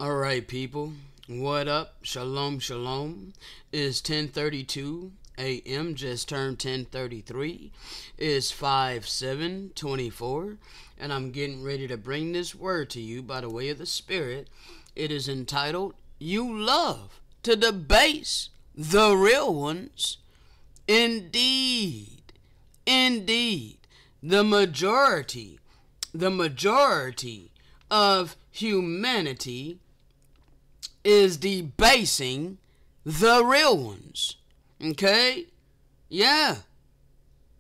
All right, people. What up? Shalom, shalom. It's 10:32 a.m. Just turned 10:33. It's 5/7/24, and I'm getting ready to bring this word to you by the way of the Spirit. It is entitled, "You love to debase the real ones." Indeed, indeed, the majority of humanity is debasing the real ones. Okay? Yeah,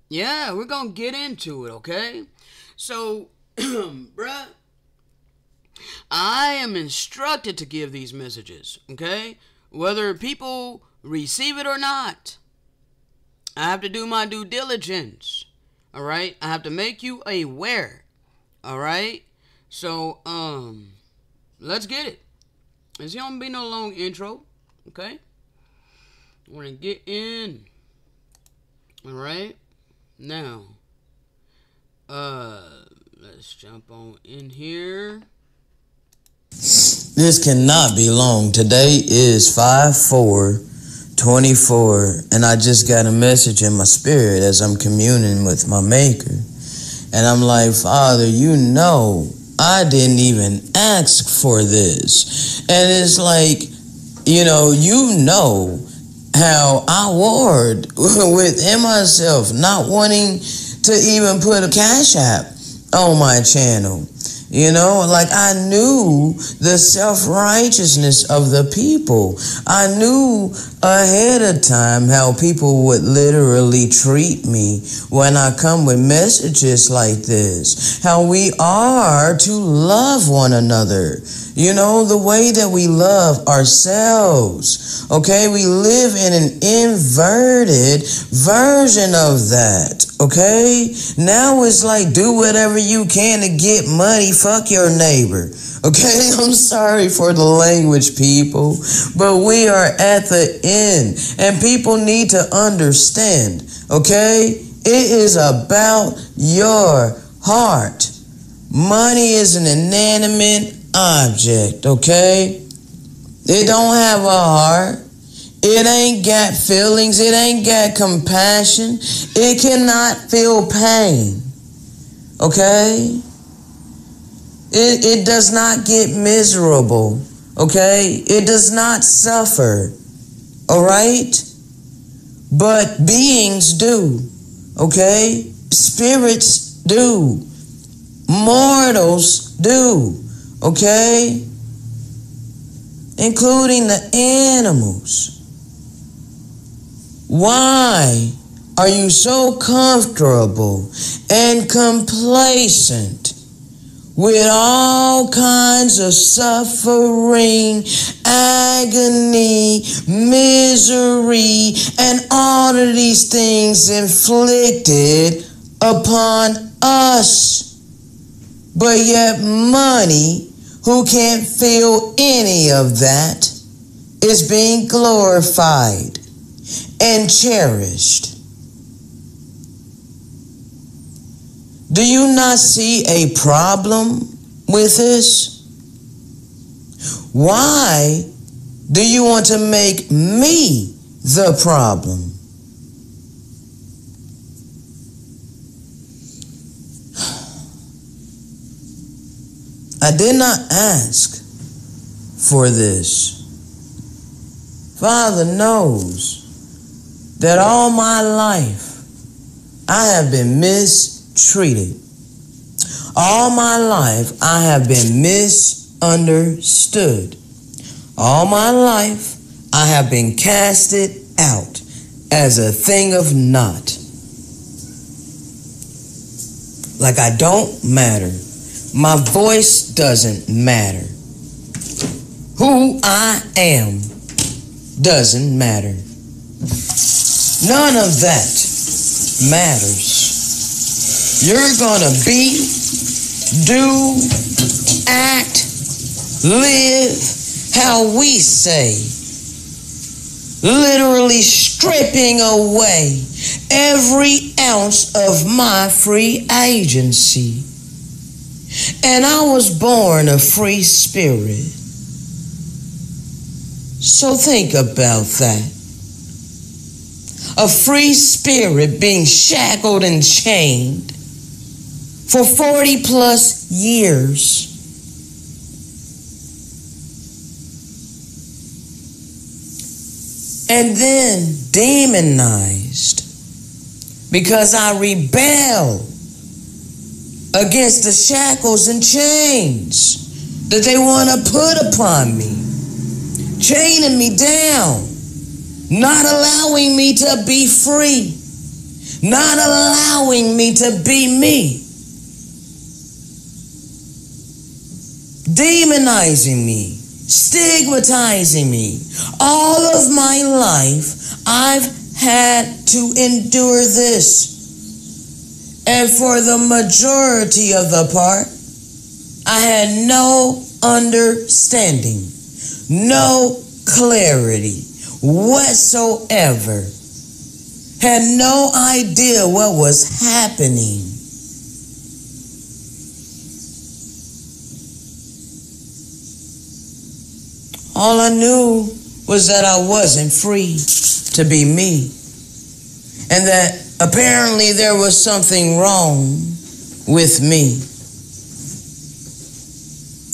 we're gonna get into it, okay? So, bruh, I am instructed to give these messages, okay? Whether people receive it or not, I have to do my due diligence, all right? I have to make you aware, all right? So, let's get it. It's not gonna be no long intro, okay? We're gonna get in. All right, now, let's jump on in here. This cannot be long. Today is 5/4/24, and I just got a message in my spirit as I'm communing with my Maker, and I'm like, Father, you know, I didn't even ask for this. And it's like, you know how I warred within myself, not wanting to even put a cash app on my channel. Like I knew the self-righteousness of the people. I knew ahead of time how people would literally treat me when I come with messages like this. How we are to love one another. The way that we love ourselves. Okay, we live in an inverted version of that. Okay, now it's like do whatever you can to get money. Fuck your neighbor. Okay, I'm sorry for the language, people, but we are at the end, and people need to understand. Okay, it is about your heart. Money is an inanimate object. Okay, it don't have a heart. It ain't got feelings. It ain't got compassion. It cannot feel pain. Okay? It does not get miserable. Okay? It does not suffer. All right? But beings do. Okay? Spirits do. Mortals do. Okay? Including the animals. Why are you so comfortable and complacent with all kinds of suffering, agony, misery, and all of these things inflicted upon us? But yet money, who can't feel any of that, is being glorified and cherished. Do you not see a problem with this? Why do you want to make me the problem? I did not ask for this. Father knows that all my life I have been mistreated. All my life I have been misunderstood. All my life I have been casted out as a thing of naught. Like I don't matter. My voice doesn't matter. Who I am doesn't matter. None of that matters. You're gonna be, do, act, live how we say. Literally stripping away every ounce of my free agency. And I was born a free spirit. So think about that. A free spirit being shackled and chained for 40 plus years. And then demonized because I rebel against the shackles and chains that they want to put upon me, chaining me down, not allowing me to be free, not allowing me to be me, demonizing me, stigmatizing me. All of my life, I've had to endure this. And for the majority of the part, I had no understanding, no clarity whatsoever. Had no idea what was happening. All I knew was that I wasn't free to be me, and that apparently there was something wrong with me.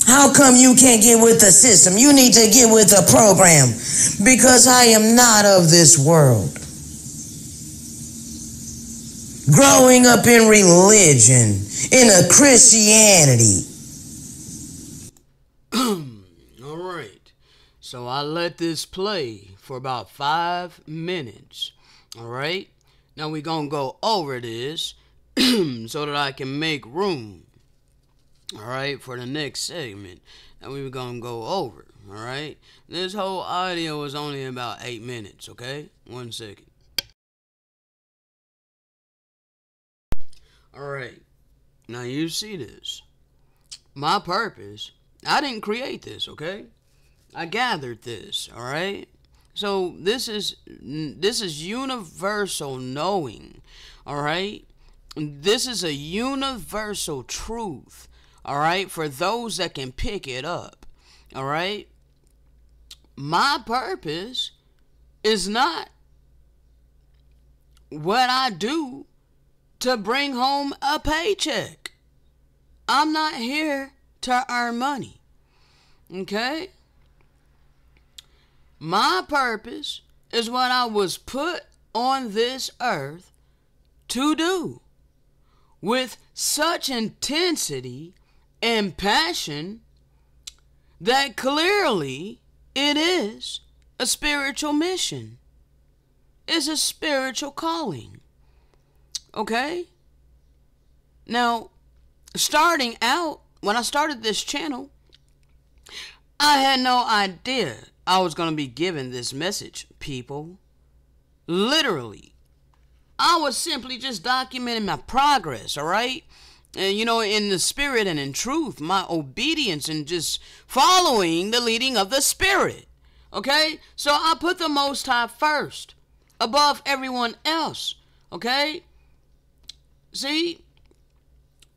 How come you can't get with the system? You need to get with the program, because I am not of this world. Growing up in religion, in a Christianity. All right. So I let this play for about 5 minutes. All right. Now we're going to go over this so that I can make room. All right. For the next segment that we were going to go over. All right. This whole audio was only about 8 minutes. Okay. 1 second. All right. Now you see this. My purpose. I didn't create this. Okay. I gathered this. All right. So this is universal knowing, all right? This is a universal truth, all right, for those that can pick it up, all right? My purpose is not what I do to bring home a paycheck. I'm not here to earn money, okay? My purpose is what I was put on this earth to do with such intensity and passion that clearly it is a spiritual mission. It's a spiritual calling. Okay? Now, starting out, when I started this channel, I had no idea I was going to be given this message, people. Literally. I was simply just documenting my progress, all right? And, you know, in the spirit and in truth, my obedience and just following the leading of the Spirit, okay? So I put the Most High first, above everyone else, okay? See,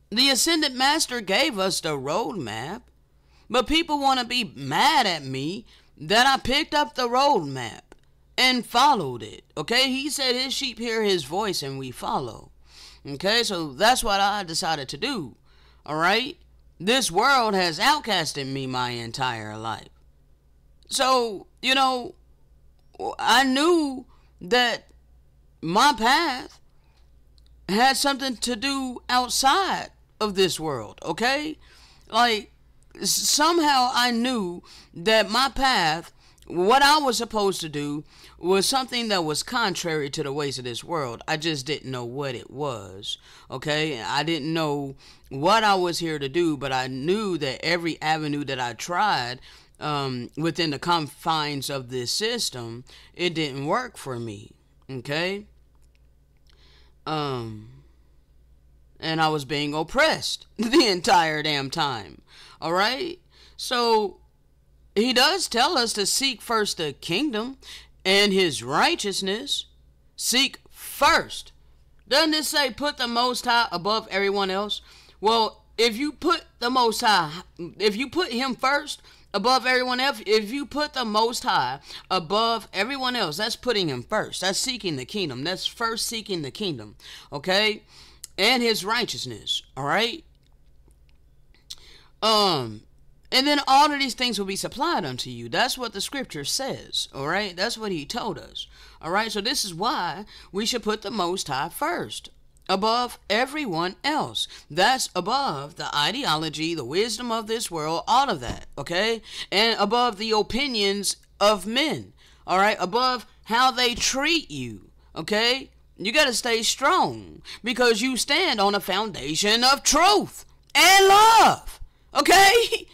the Ascended Master gave us the roadmap, but people want to be mad at me that I picked up the roadmap and followed it. Okay, he said his sheep hear his voice and we follow. Okay, so that's what I decided to do. All right, this world has outcasted me my entire life. So, you know, I knew that my path had something to do outside of this world. Okay, like, somehow I knew that my path, what I was supposed to do, was something that was contrary to the ways of this world. I just didn't know what it was, okay? I didn't know what I was here to do, but I knew that every avenue that I tried within the confines of this system, it didn't work for me, okay? And I was being oppressed the entire damn time. All right? So, he does tell us to seek first the kingdom and his righteousness. Seek first. Doesn't it say put the Most High above everyone else? Well, if you put the Most High, if you put him first above everyone else. If you put the Most High above everyone else, that's putting him first. That's seeking the kingdom. That's first seeking the kingdom, okay? And his righteousness, all right? And then all of these things will be supplied unto you. That's what the scripture says, all right? That's what he told us, all right? So this is why we should put the Most High first, above everyone else. That's above the ideology, the wisdom of this world, all of that, okay? And above the opinions of men, all right? Above how they treat you, okay? You got to stay strong because you stand on a foundation of truth and love, okay?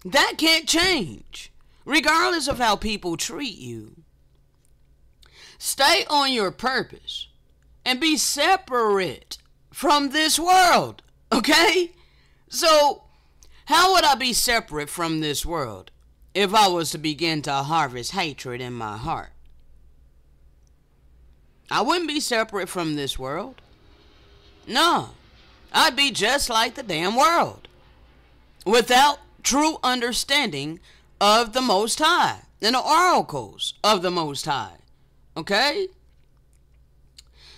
That can't change, regardless of how people treat you. Stay on your purpose and be separate from this world, okay? So, how would I be separate from this world if I was to begin to harvest hatred in my heart? I wouldn't be separate from this world. No, I'd be just like the damn world, without true understanding of the Most High and the oracles of the Most High, okay?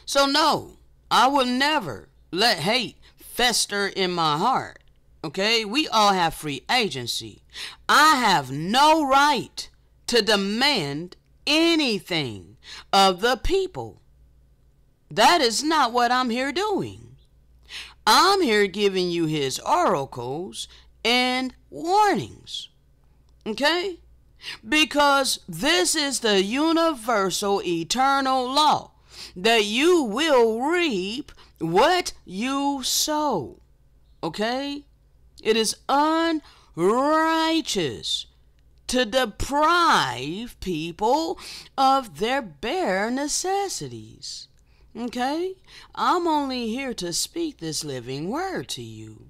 So no, I will never let hate fester in my heart, okay? We all have free agency. I have no right to demand anything of the people. That is not what I'm here doing. I'm here giving you his oracles and warnings, okay? Because this is the universal eternal law, that you will reap what you sow, okay? It is unrighteous to deprive people of their bare necessities, okay? I'm only here to speak this living word to you.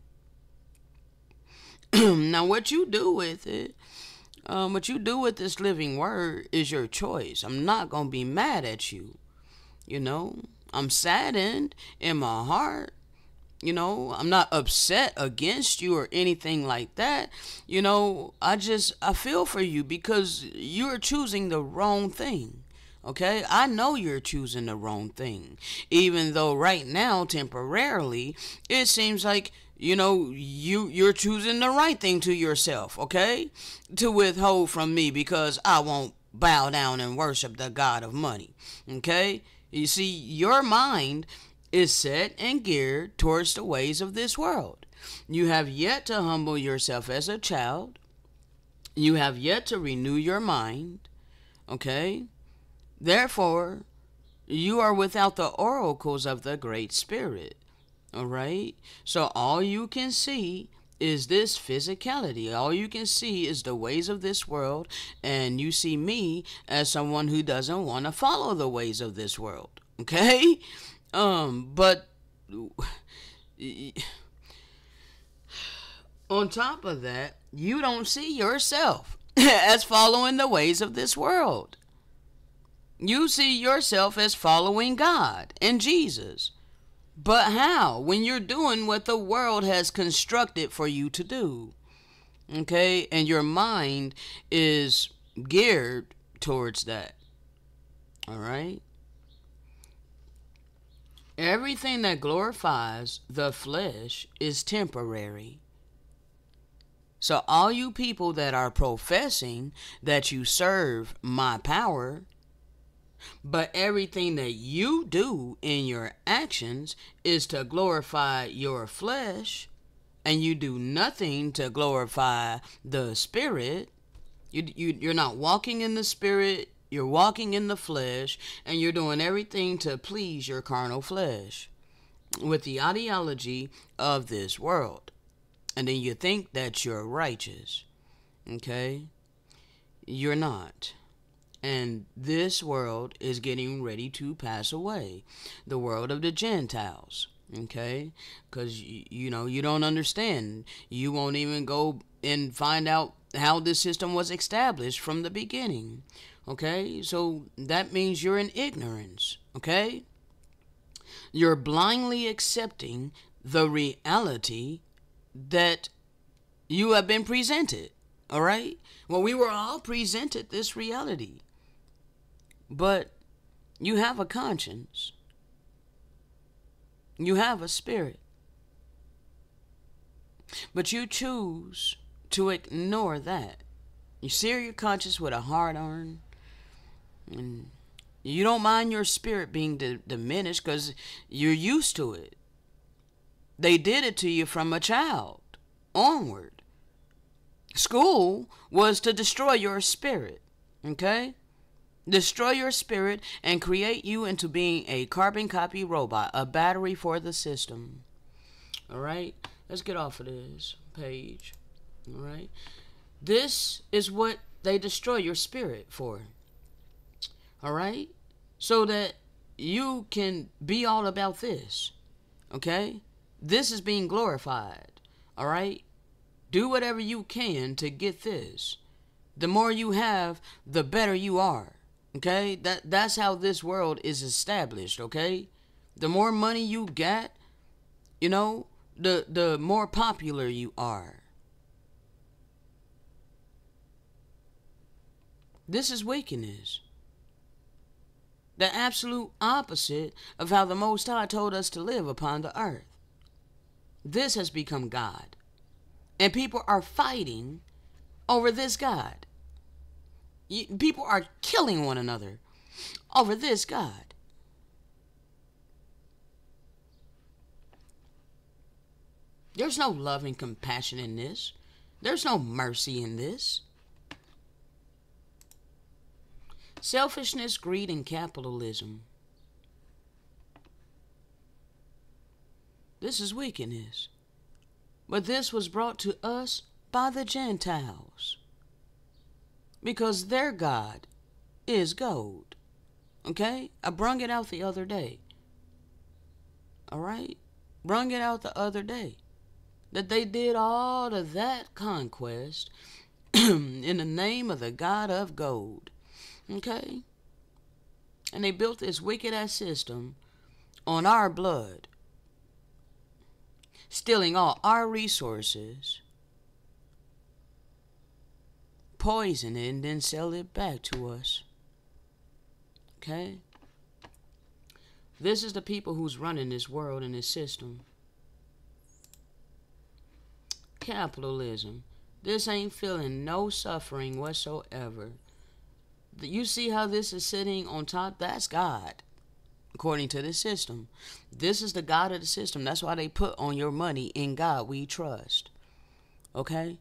Now, what you do with it, what you do with this living word is your choice. I'm not going to be mad at you. You know, I'm saddened in my heart. You know, I'm not upset against you or anything like that. You know, I feel for you because you're choosing the wrong thing. Okay, I know you're choosing the wrong thing. Even though right now, temporarily, it seems like, you know, you're choosing the right thing to yourself, okay? To withhold from me because I won't bow down and worship the God of money, okay? You see, your mind is set and geared towards the ways of this world. You have yet to humble yourself as a child. You have yet to renew your mind, okay? Therefore, you are without the oracles of the Great Spirit. All right? So all you can see is this physicality. All you can see is the ways of this world, and you see me as someone who doesn't want to follow the ways of this world. Okay? But on top of that, you don't see yourself as following the ways of this world. You see yourself as following God and Jesus. But how? When you're doing what the world has constructed for you to do. Okay? And your mind is geared towards that. All right? Everything that glorifies the flesh is temporary. So all you people that are professing that you serve my power, but everything that you do in your actions is to glorify your flesh, and you do nothing to glorify the Spirit, you're not walking in the Spirit, you're walking in the flesh, and you're doing everything to please your carnal flesh with the ideology of this world. And then you think that you're righteous. Okay? You're not. And this world is getting ready to pass away. The world of the Gentiles. Okay? Because, you know, you don't understand. You won't even go and find out how this system was established from the beginning. Okay? So that means you're in ignorance. Okay? You're blindly accepting the reality that you have been presented. All right? Well, we were all presented this reality. But you have a conscience. You have a spirit. But you choose to ignore that. You sear your conscience with a hard iron. And you don't mind your spirit being diminished because you're used to it. They did it to you from a child onward. School was to destroy your spirit. Okay? Destroy your spirit and create you into being a carbon copy robot, a battery for the system. All right? Let's get off of this page. All right? This is what they destroy your spirit for. All right? So that you can be all about this. Okay? This is being glorified. All right? Do whatever you can to get this. The more you have, the better you are. Okay? That's how this world is established, okay? The more money you get, you know, the more popular you are. This is wickedness. The absolute opposite of how the Most High told us to live upon the earth. This has become God. And people are fighting over this God. People are killing one another over this God. There's no love and compassion in this. There's no mercy in this. Selfishness, greed, and capitalism. This is wickedness. But this was brought to us by the Gentiles. Because their God is gold. Okay? I brung it out the other day. Alright? Brung it out the other day. That they did all of that conquest in the name of the God of gold. Okay? And they built this wicked ass system on our blood. Stealing all our resources. Poison it and then sell it back to us. Okay? This is the people who's running this world and this system. Capitalism. This ain't feeling no suffering whatsoever. You see how this is sitting on top? That's God. According to this system. This is the God of the system. That's why they put on your money, in God we trust. Okay?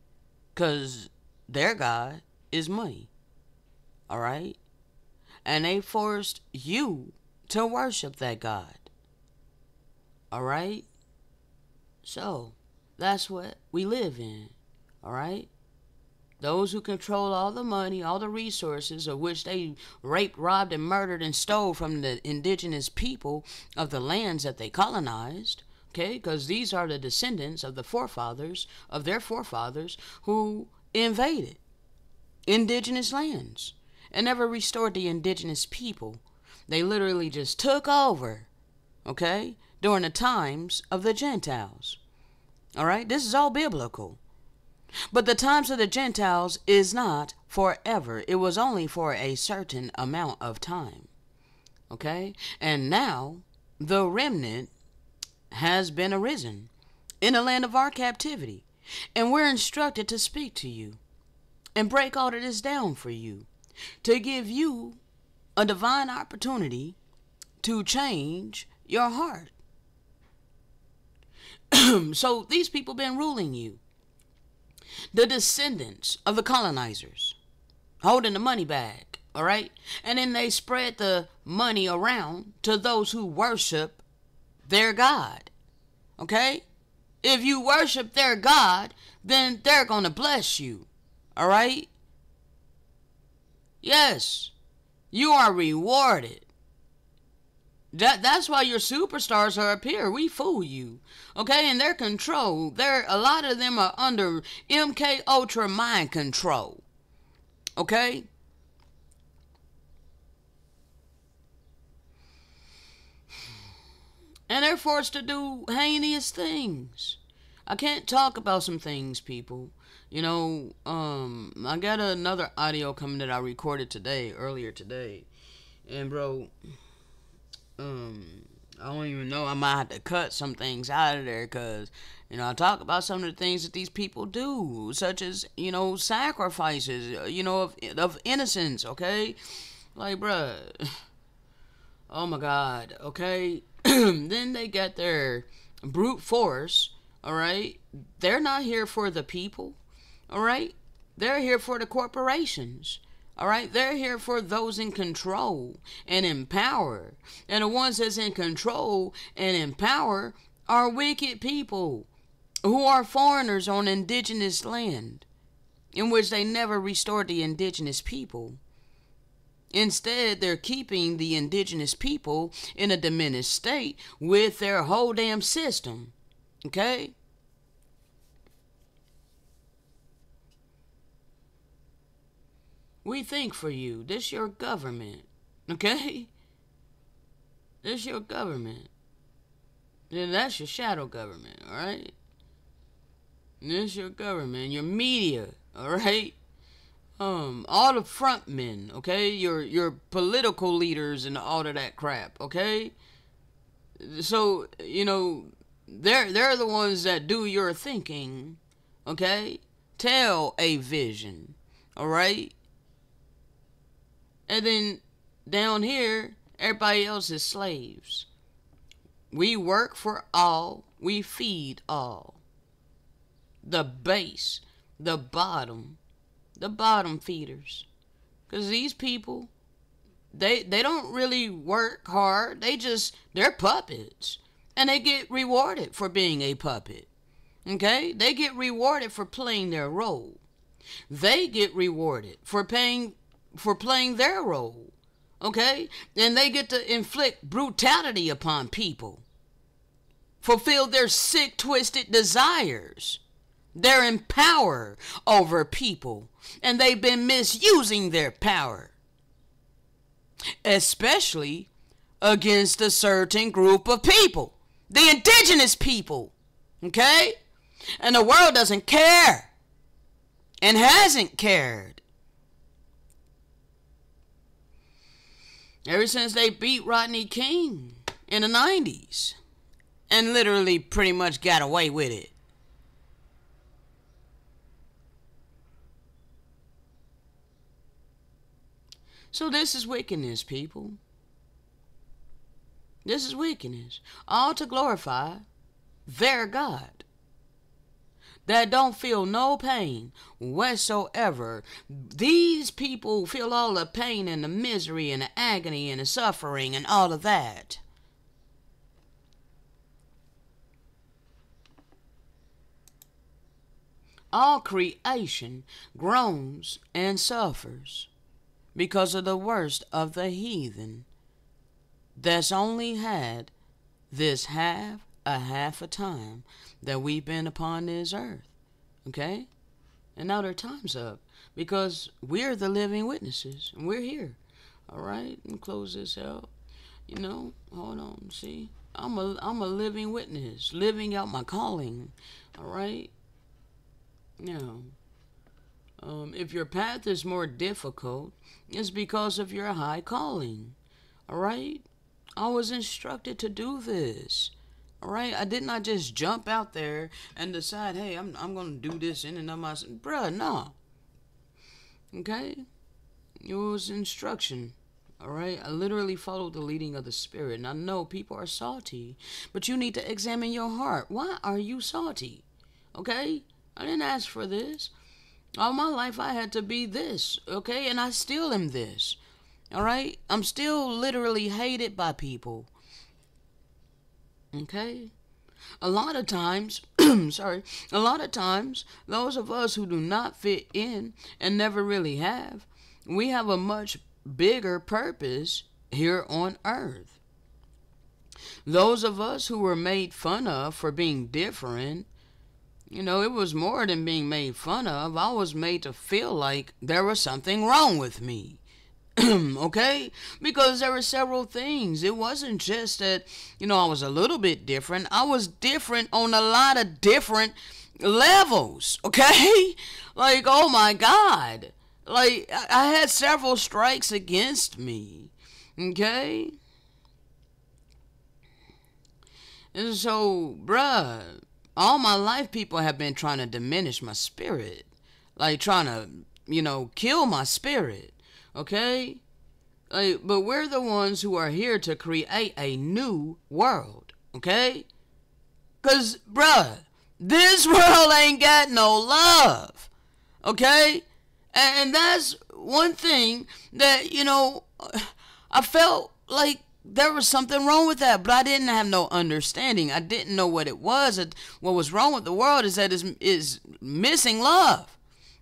Because their God is money. Alright? And they forced you to worship that God. Alright? So, that's what we live in. Alright? Those who control all the money, all the resources of which they raped, robbed, and murdered and stole from the indigenous people of the lands that they colonized. Okay? Because these are the descendants of the forefathers, of their forefathers, who invaded indigenous lands and never restored the indigenous people. They literally just took over, okay, during the times of the Gentiles. All right? This is all biblical. But the times of the Gentiles is not forever. It was only for a certain amount of time. Okay? And now the remnant has been arisen in the land of our captivity. And we're instructed to speak to you and break all of this down for you, to give you a divine opportunity to change your heart. So these people been ruling you. The descendants of the colonizers, holding the money bag, all right? And then they spread the money around to those who worship their God, okay? If you worship their God, then they're going to bless you, all right? Yes, you are rewarded. That's why your superstars are up here. We fool you. Okay? And they're controlled. A lot of them are under MK Ultra mind control. Okay? And they're forced to do heinous things. I can't talk about some things, people. I got another audio coming that I recorded earlier today. And bro, I don't even know. I might have to cut some things out of there because, I talk about some of the things that these people do, such as, sacrifices, of innocence, okay? Like, bruh, oh my God, okay? Then they get their brute force, alright? They're not here for the people, alright? They're here for the corporations. Alright, they're here for those in control and in power. And the ones that's in control and in power are wicked people who are foreigners on indigenous land, in which they never restored the indigenous people. Instead, they're keeping the indigenous people in a diminished state with their whole damn system. Okay? We think for you. This your government. Okay? This your government. Then that's your shadow government, alright? This your government. Your media, alright? All the front men, okay? Your political leaders and all of that crap, okay? So, they're the ones that do your thinking, okay? Tell a vision, alright? And then down here, everybody else is slaves. We work for all. We feed all. The base, the bottom feeders. Because these people, they don't really work hard. They're puppets. And they get rewarded for being a puppet. Okay? They get rewarded for playing their role. They get rewarded for playing their role, okay? And they get to inflict brutality upon people, fulfill their sick, twisted desires. They're in power over people, and they've been misusing their power, especially against a certain group of people, the indigenous people, okay? And the world doesn't care and hasn't cared. Ever since they beat Rodney King in the 90s and literally pretty much got away with it. So this is wickedness, people. This is wickedness. All to glorify their God. That don't feel no pain whatsoever. These people feel all the pain and the misery and the agony and the suffering and all of that. All creation groans and suffers because of the worst of the heathen that's only had this half a time that we've been upon this earth, okay? And now their time's up because we're the living witnesses and we're here. All right, let me close this out. Hold on, see, I'm a living witness, living out my calling. All right. Now, if your path is more difficult, it's because of your high calling. All right. I was instructed to do this. Alright, I did not just jump out there and decide, hey, I'm gonna do this in and of myself. Bruh, no. Okay? It was instruction. Alright? I literally followed the leading of the Spirit. And I know people are salty, but you need to examine your heart. Why are you salty? Okay? I didn't ask for this. All my life I had to be this. Okay? And I still am this. Alright? I'm still literally hated by people. Okay? A lot of times, those of us who do not fit in and never really have, we have a much bigger purpose here on earth. Those of us who were made fun of for being different, it was more than being made fun of. I was made to feel like there was something wrong with me. Okay? Because there were several things. It wasn't just that, I was a little bit different. I was different on a lot of different levels. Okay? Like, oh my God. Like, I had several strikes against me. Okay? And so, bruh, all my life people have been trying to diminish my spirit. Like, trying to, kill my spirit. Okay? Like, but we're the ones who are here to create a new world. Okay? Because, bruh, this world ain't got no love. Okay? And that's one thing that, I felt like there was something wrong with that, but I didn't have no understanding. I didn't know what it was. What was wrong with the world is that it's missing love.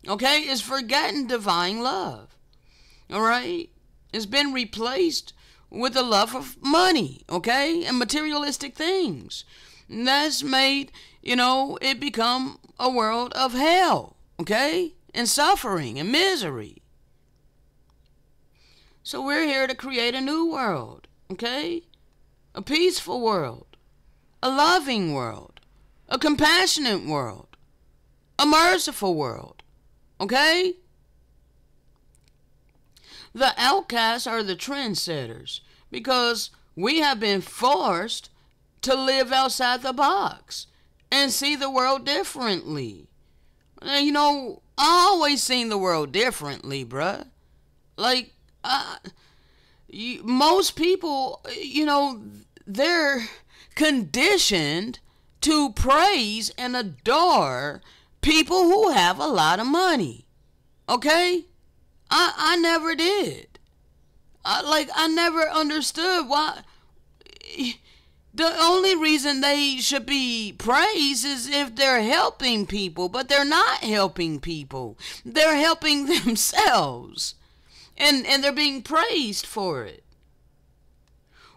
Okay? It's forgotten divine love. All right? It's been replaced with the love of money, okay? And materialistic things. And that's made, it become a world of hell, okay? And suffering and misery. So we're here to create a new world, okay? A peaceful world. A loving world. A compassionate world. A merciful world, okay? The outcasts are the trendsetters because we have been forced to live outside the box and see the world differently. And, I always seen the world differently, bruh. Like, most people, they're conditioned to praise and adore people who have a lot of money. Okay? I never did. I never understood why. The only reason they should be praised is if they're helping people, but they're not helping people. They're helping themselves. And they're being praised for it.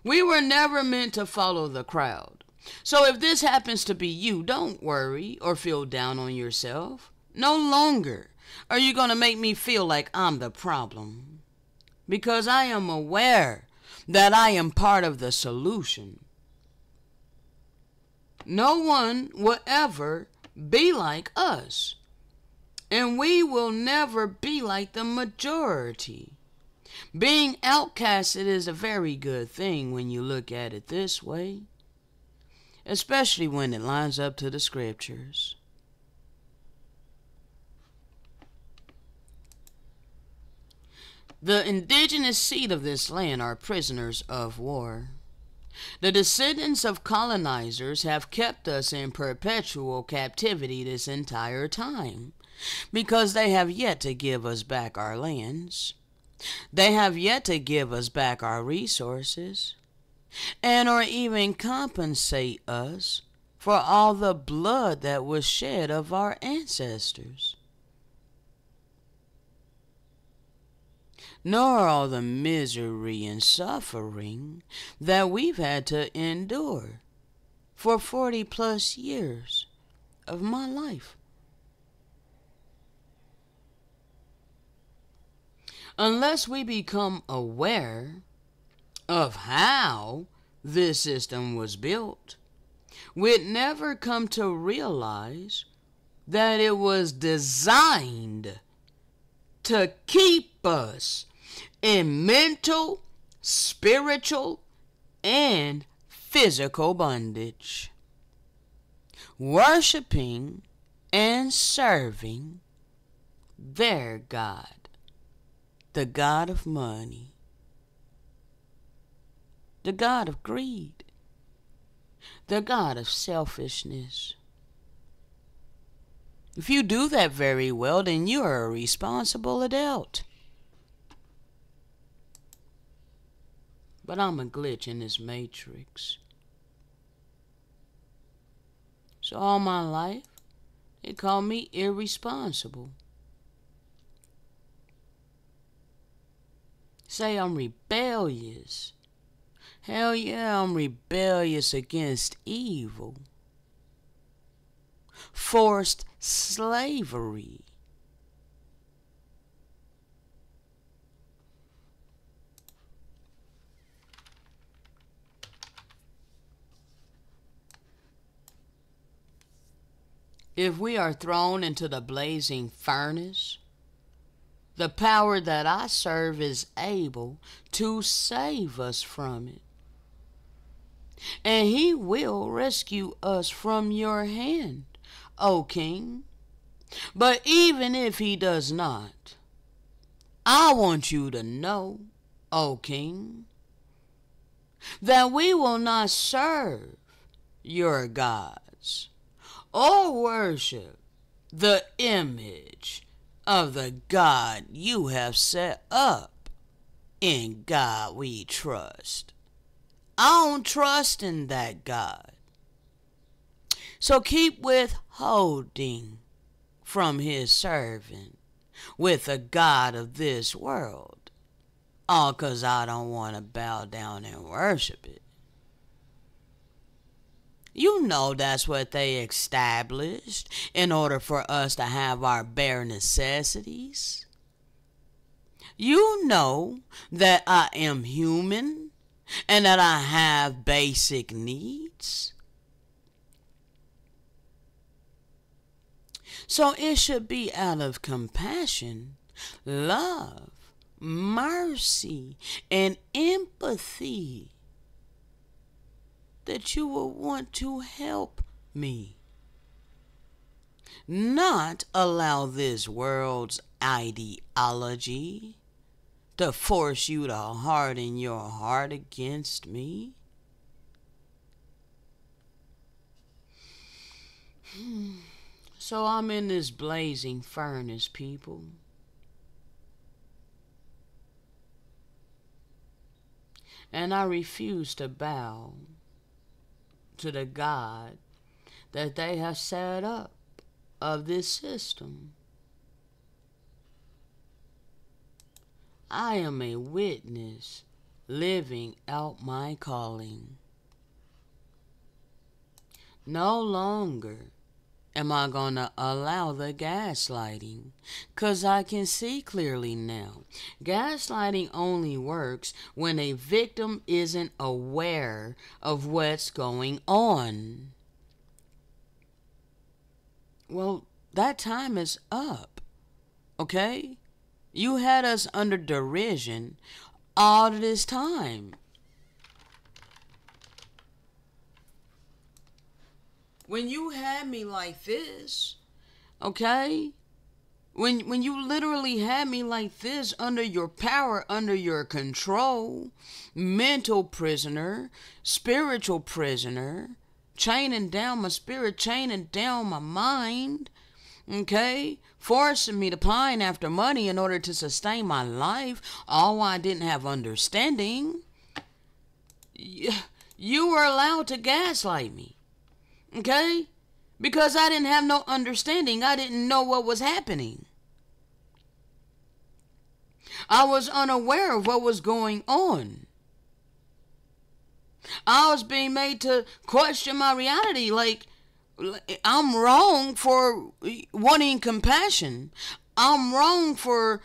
We were never meant to follow the crowd. So if this happens to be you, don't worry or feel down on yourself. No longer are you going to make me feel like I'm the problem. Because I am aware that I am part of the solution. No one will ever be like us. And we will never be like the majority. Being outcasted is a very good thing when you look at it this way. Especially when it lines up to the scriptures. The indigenous seed of this land are prisoners of war. The descendants of colonizers have kept us in perpetual captivity this entire time, because they have yet to give us back our lands. They have yet to give us back our resources, and or even compensate us for all the blood that was shed of our ancestors. Nor all the misery and suffering that we've had to endure for 40 plus years of my life. Unless we become aware of how this system was built, we'd never come to realize that it was designed to keep us in mental, spiritual, and physical bondage, worshiping and serving their God, the God of money, the God of greed, the God of selfishness. If you do that very well, then you are a responsible adult. But I'm a glitch in this matrix. So all my life, they call me irresponsible. Say I'm rebellious. Hell yeah, I'm rebellious against evil. Forced slavery. If we are thrown into the blazing furnace, the power that I serve is able to save us from it. And he will rescue us from your hand, O King. But even if he does not, I want you to know, O King, that we will not serve your gods or worship the image of the God you have set up. In God we trust. I don't trust in that God. So keep withholding from his servant with the God of this world, all 'cause I don't want to bow down and worship it. You know that's what they established in order for us to have our bare necessities. You know that I am human and that I have basic needs. So it should be out of compassion, love, mercy, and empathy that you will want to help me. Not allow this world's ideology to force you to harden your heart against me. So I'm in this blazing furnace, people. And I refuse to bow to the God that they have set up of this system. I am a witness living out my calling. No longer am I gonna allow the gaslighting, 'cause I can see clearly now. Gaslighting only works when a victim isn't aware of what's going on. Well, that time is up, okay? You had us under derision all this time. When you had me like this, okay? When you literally had me like this, under your power, under your control, mental prisoner, spiritual prisoner, chaining down my spirit, chaining down my mind, okay? Forcing me to pine after money in order to sustain my life, all while I didn't have understanding. You were allowed to gaslight me. Okay? Because I didn't have no understanding. I didn't know what was happening. I was unaware of what was going on. I was being made to question my reality. Like, I'm wrong for wanting compassion. I'm wrong for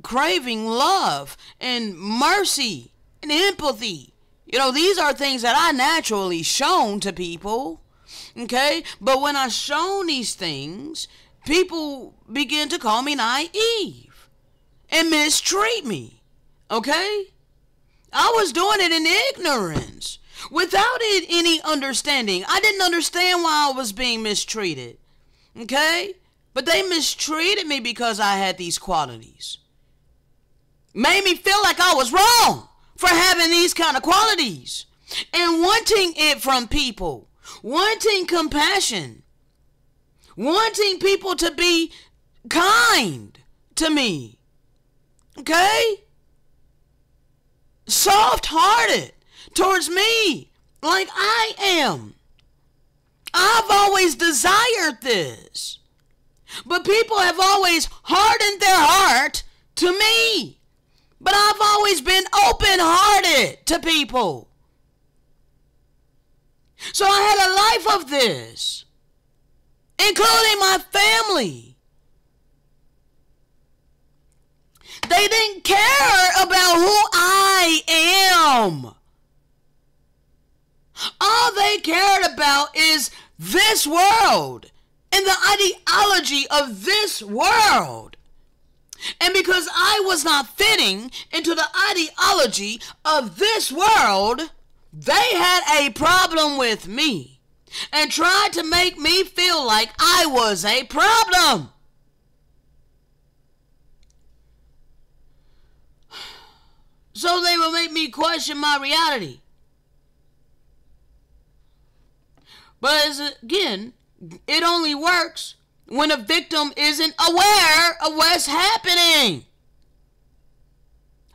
craving love and mercy and empathy. You know, these are things that I naturally shown to people. Okay? But when I shown these things, people begin to call me naive and mistreat me. Okay? I was doing it in ignorance, without any understanding. I didn't understand why I was being mistreated. Okay? But they mistreated me because I had these qualities. Made me feel like I was wrong for having these kind of qualities and wanting it from people. Wanting compassion, wanting people to be kind to me, okay? Soft-hearted towards me, like I am. I've always desired this, but people have always hardened their heart to me. But I've always been open-hearted to people. So I had a life of this, including my family. They didn't care about who I am. All they cared about is this world in the ideology of this world. And because I was not fitting into the ideology of this world, they had a problem with me and tried to make me feel like I was a problem. So they will make me question my reality. But again, it only works when a victim isn't aware of what's happening.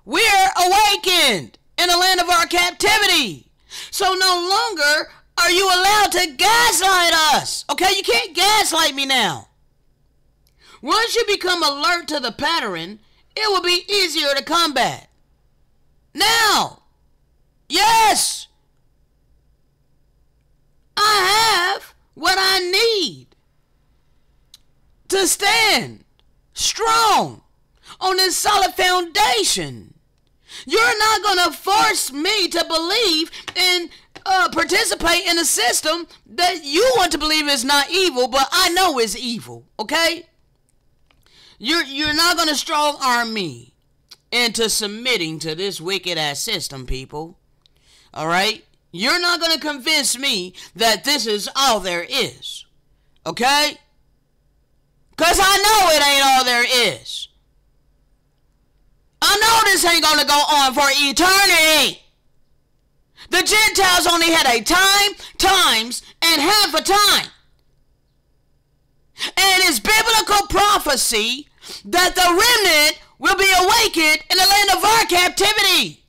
We're awakened in the land of our captivity. So no longer are you allowed to gaslight us. Okay, you can't gaslight me now. Once you become alert to the pattern, it will be easier to combat. Now, yes, I have what I need to stand strong on this solid foundation. You're not going to force me to believe and participate in a system that you want to believe is not evil, but I know is evil, okay? You're not going to strong arm me into submitting to this wicked ass system, people. All right? You're not going to convince me that this is all there is. Okay? Because I know it ain't all there is. I know this ain't going to go on for eternity. The Gentiles only had a time, times, and half a time. And it's biblical prophecy that the remnant will be awakened in the land of our captivity,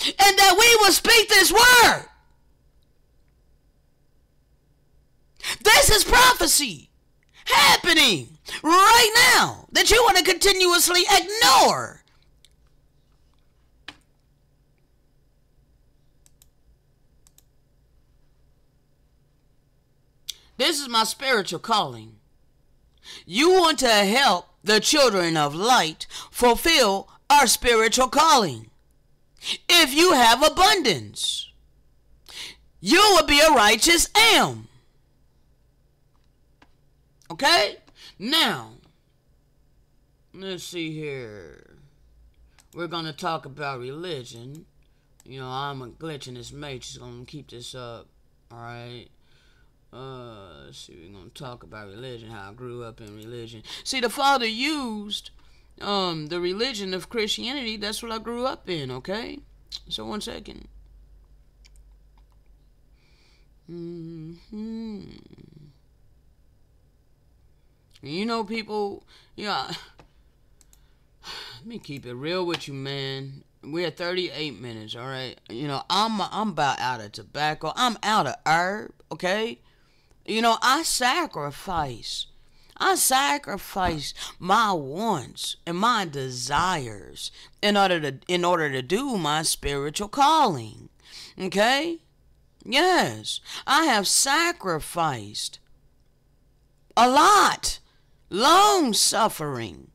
and that we will speak this word. This is prophecy happening right now that you want to continuously ignore. This is my spiritual calling. You want to help the children of light fulfill our spiritual calling. If you have abundance, you will be a righteous am. Okay? Now, let's see here. We're going to talk about religion. You know, I'm a glitch in this matrix. I'm going to keep this up. Alright? Let's see, we're going to talk about religion, how I grew up in religion. See, the Father used the religion of Christianity. That's what I grew up in, okay? So, one second. You know, people, let me keep it real with you, man. We're at 38 minutes, all right? You know, I'm about out of tobacco. I'm out of herb, okay? You know, I sacrifice my wants and my desires in order to do my spiritual calling. Okay? Yes, I have sacrificed a lot, long suffering,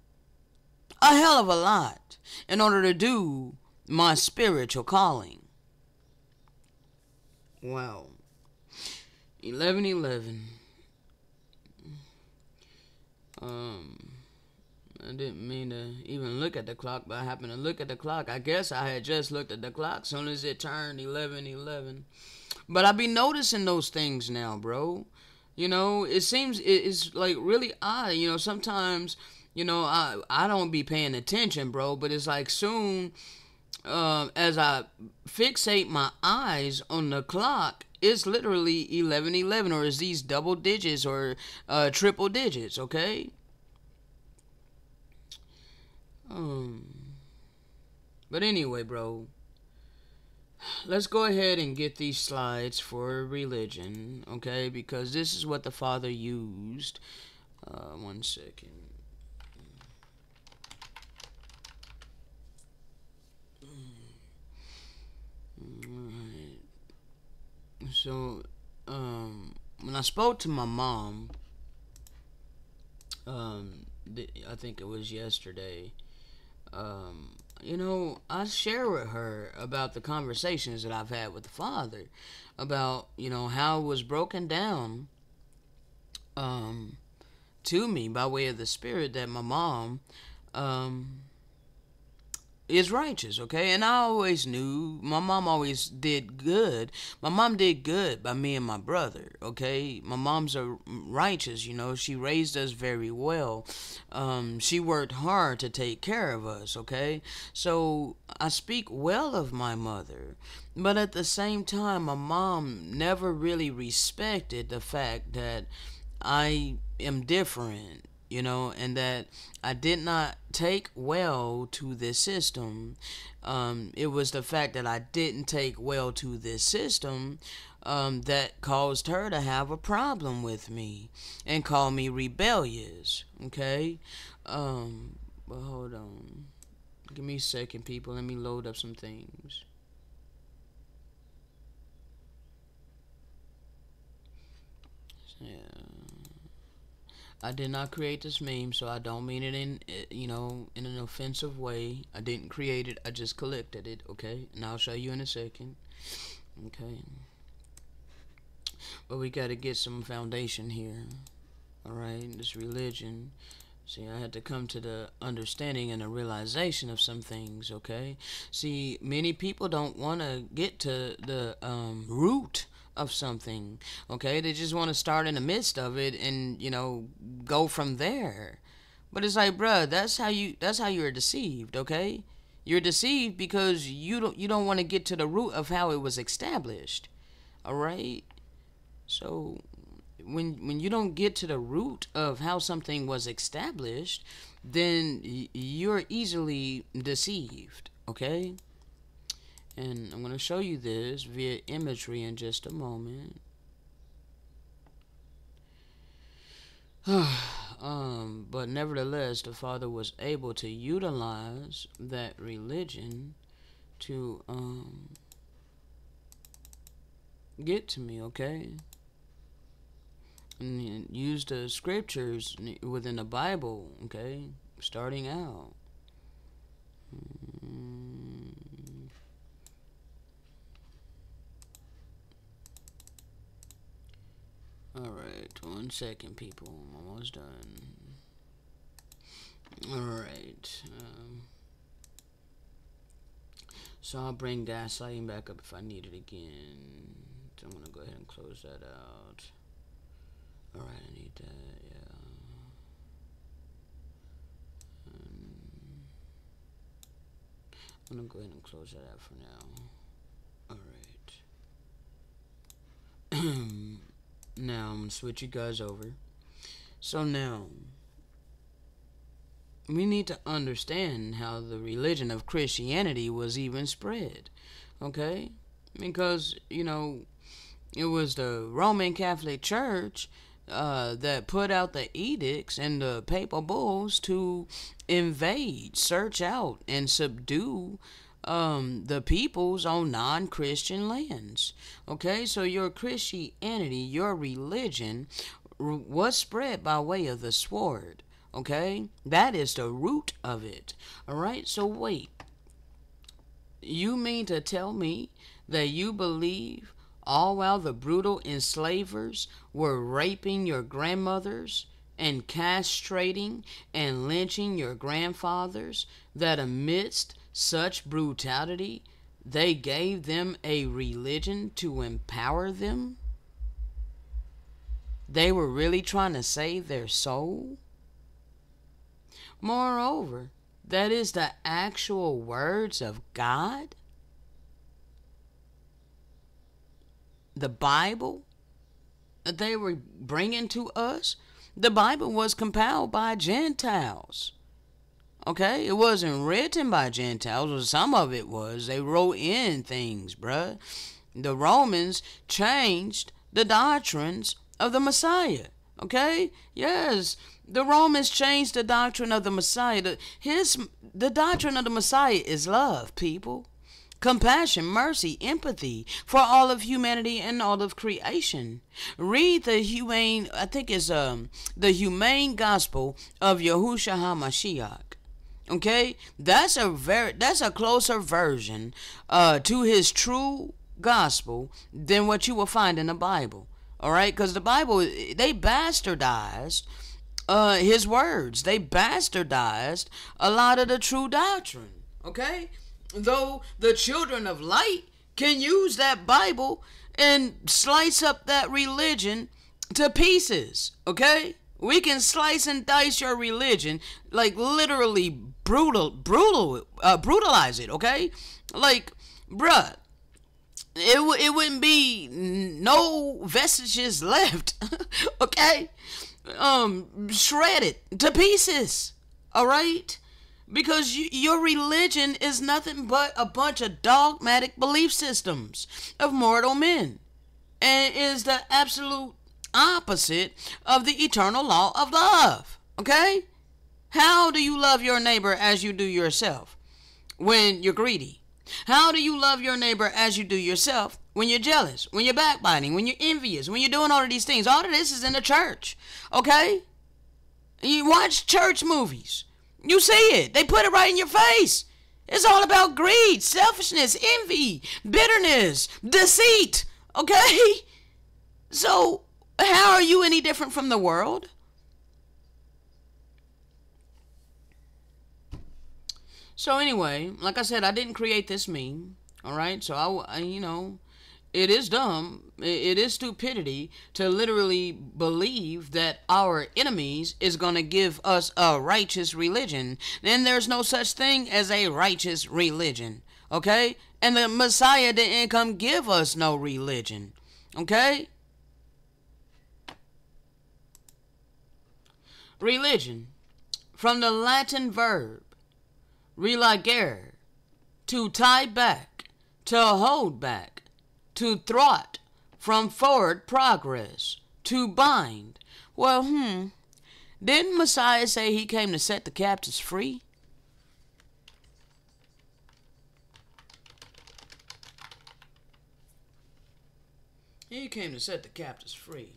a hell of a lot, in order to do my spiritual calling. Wow. 11:11. I didn't mean to even look at the clock, but I happened to look at the clock. I guess I had just looked at the clock as soon as it turned 11:11. But I be noticing those things now, bro. You know, it seems it's like really odd. You know, sometimes, you know, I don't be paying attention, bro. But it's like soon as I fixate my eyes on the clock, it's literally 11:11, or is these double digits or triple digits, okay? But anyway, bro, let's go ahead and get these slides for religion, okay? Because this is what the Father used. One second. So, when I spoke to my mom, I think it was yesterday, you know, I share with her about the conversations that I've had with the Father, about, you know, how it was broken down, to me by way of the Spirit that my mom is righteous, okay? And I always knew my mom always did good. My mom did good by me and my brother, okay? My mom's a righteous, you know. She raised us very well. She worked hard to take care of us, okay? So I speak well of my mother. But at the same time, my mom never really respected the fact that I am different, you know, and that I did not take well to this system. It was the fact that I didn't take well to this system that caused her to have a problem with me and call me rebellious, okay? But hold on. Give me a second, people. Let me load up some things. Yeah. I did not create this meme, so I don't mean it in, you know, in an offensive way. I didn't create it. I just collected it, okay? And I'll show you in a second, okay? But we got to get some foundation here, all right? This religion. See, I had to come to the understanding and the realization of some things, okay? See, many people don't want to get to the root of something, okay? They just want to start in the midst of it and, you know, go from there. But it's like, bruh, that's how you're deceived, okay? You're deceived because you don't want to get to the root of how it was established, all right? So when you don't get to the root of how something was established, then you're easily deceived, okay? And I'm going to show you this via imagery in just a moment. But nevertheless, the Father was able to utilize that religion to get to me, okay? And use the scriptures within the Bible, okay? Starting out. Alright, 1 second, people. I'm almost done. Alright. So I'll bring gaslighting back up if I need it again. So I'm going to go ahead and close that out. Alright, I need that, yeah. I'm going to go ahead and close that out for now. Alright. Now, I'm going to switch you guys over. So now, we need to understand how the religion of Christianity was even spread, okay? Because, you know, it was the Roman Catholic Church that put out the edicts and the papal bulls to invade, search out, and subdue the peoples on non-Christian lands. Okay, so your Christianity, your religion, was spread by way of the sword. Okay, that is the root of it. All right, so wait, you mean to tell me that you believe all while the brutal enslavers were raping your grandmothers and castrating and lynching your grandfathers, that amidst such brutality they gave them a religion to empower them? They were really trying to save their soul? Moreover, that is the actual words of God? The Bible that they were bringing to us? The Bible was compiled by Gentiles. Okay, it wasn't written by Gentiles, or some of it was. They wrote in things, bruh. The Romans changed the doctrines of the Messiah. Okay, yes, the Romans changed the doctrine of the Messiah. The doctrine of the Messiah is love, people. Compassion, mercy, empathy for all of humanity and all of creation. Read the humane, I think it's the humane gospel of Yahushua HaMashiach. Okay, that's a closer version to his true gospel than what you will find in the Bible. All right, because the Bible, they bastardized his words. They bastardized a lot of the true doctrine. Okay? Though the children of light can use that Bible and slice up that religion to pieces. Okay? We can slice and dice your religion, like literally brutalize it. Okay? Like, bruh, it wouldn't be no vestiges left. Okay? Shred it to pieces. All right? Because your religion is nothing but a bunch of dogmatic belief systems of mortal men, and is the absolute opposite of the eternal law of love. Okay? How do you love your neighbor as you do yourself when you're greedy? How do you love your neighbor as you do yourself when you're jealous, when you're backbiting, when you're envious, when you're doing all of these things? All of this is in the church. Okay? You watch church movies. You see it. They put it right in your face. It's all about greed, selfishness, envy, bitterness, deceit. Okay? So, how are you any different from the world? So anyway, like I said, I didn't create this meme. All right? So, it is dumb. It is stupidity to literally believe that our enemies is going to give us a righteous religion. Then there's no such thing as a righteous religion. Okay? And the Messiah didn't come give us no religion. Okay? Religion. From the Latin verb religere, to tie back, to hold back, to thwart from forward progress, to bind. Well, didn't Messiah say he came to set the captives free? He came to set the captives free.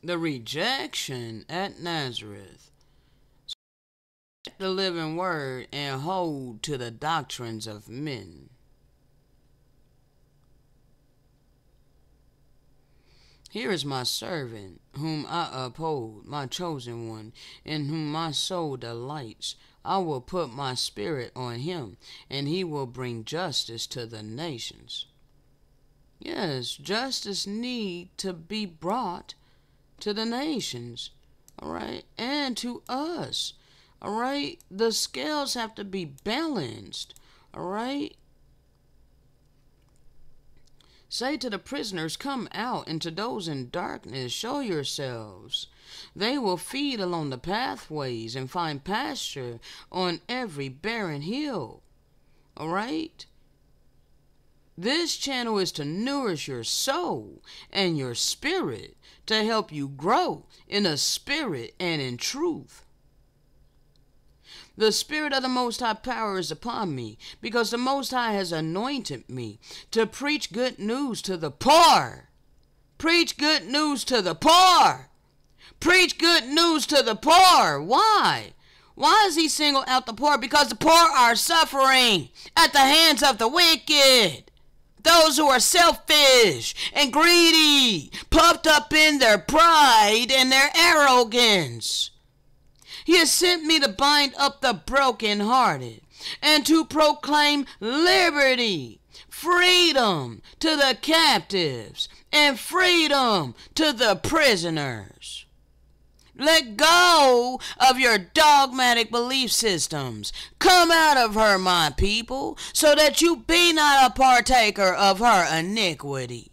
The rejection at Nazareth. The living word and hold to the doctrines of men. Here is my servant, whom I uphold, my chosen one, in whom my soul delights. I will put my spirit on him, and he will bring justice to the nations. Yes, justice need to be brought to the nations, all right, and to us, all right. The scales have to be balanced, all right. Say to the prisoners, come out, and to those in darkness, show yourselves. They will feed along the pathways and find pasture on every barren hill. All right? This channel is to nourish your soul and your spirit, to help you grow in the spirit and in truth. The Spirit of the Most High power is upon me, because the Most High has anointed me to preach good news to the poor. Preach good news to the poor. Preach good news to the poor. Why? Why does he single out the poor? Because the poor are suffering at the hands of the wicked. Those who are selfish and greedy, puffed up in their pride and their arrogance. He has sent me to bind up the brokenhearted and to proclaim liberty, freedom to the captives, and freedom to the prisoners. Let go of your dogmatic belief systems. Come out of her, my people, so that you be not a partaker of her iniquity.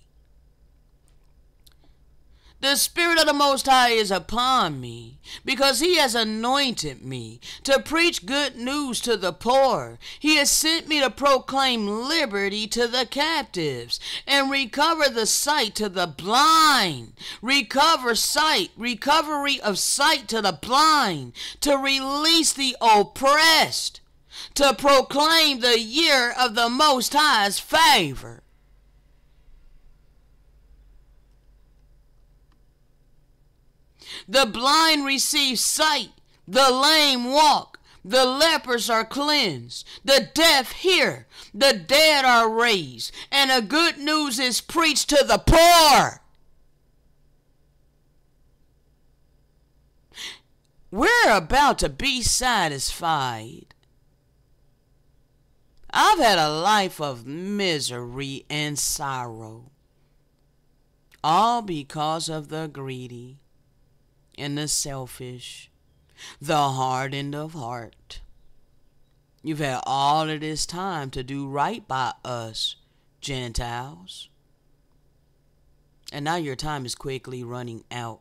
The Spirit of the Most High is upon me, because he has anointed me to preach good news to the poor. He has sent me to proclaim liberty to the captives and recover the sight to the blind. Recovery of sight to the blind, to release the oppressed, to proclaim the year of the Most High's favor. The blind receive sight, The lame walk. The lepers are cleansed. The deaf hear. The dead are raised. And the good news is preached to the poor. We're about to be satisfied. I've had a life of misery and sorrow. All because of the greedy and the selfish, the hardened of heart. You've had all of this time to do right by us, Gentiles. And now your time is quickly running out.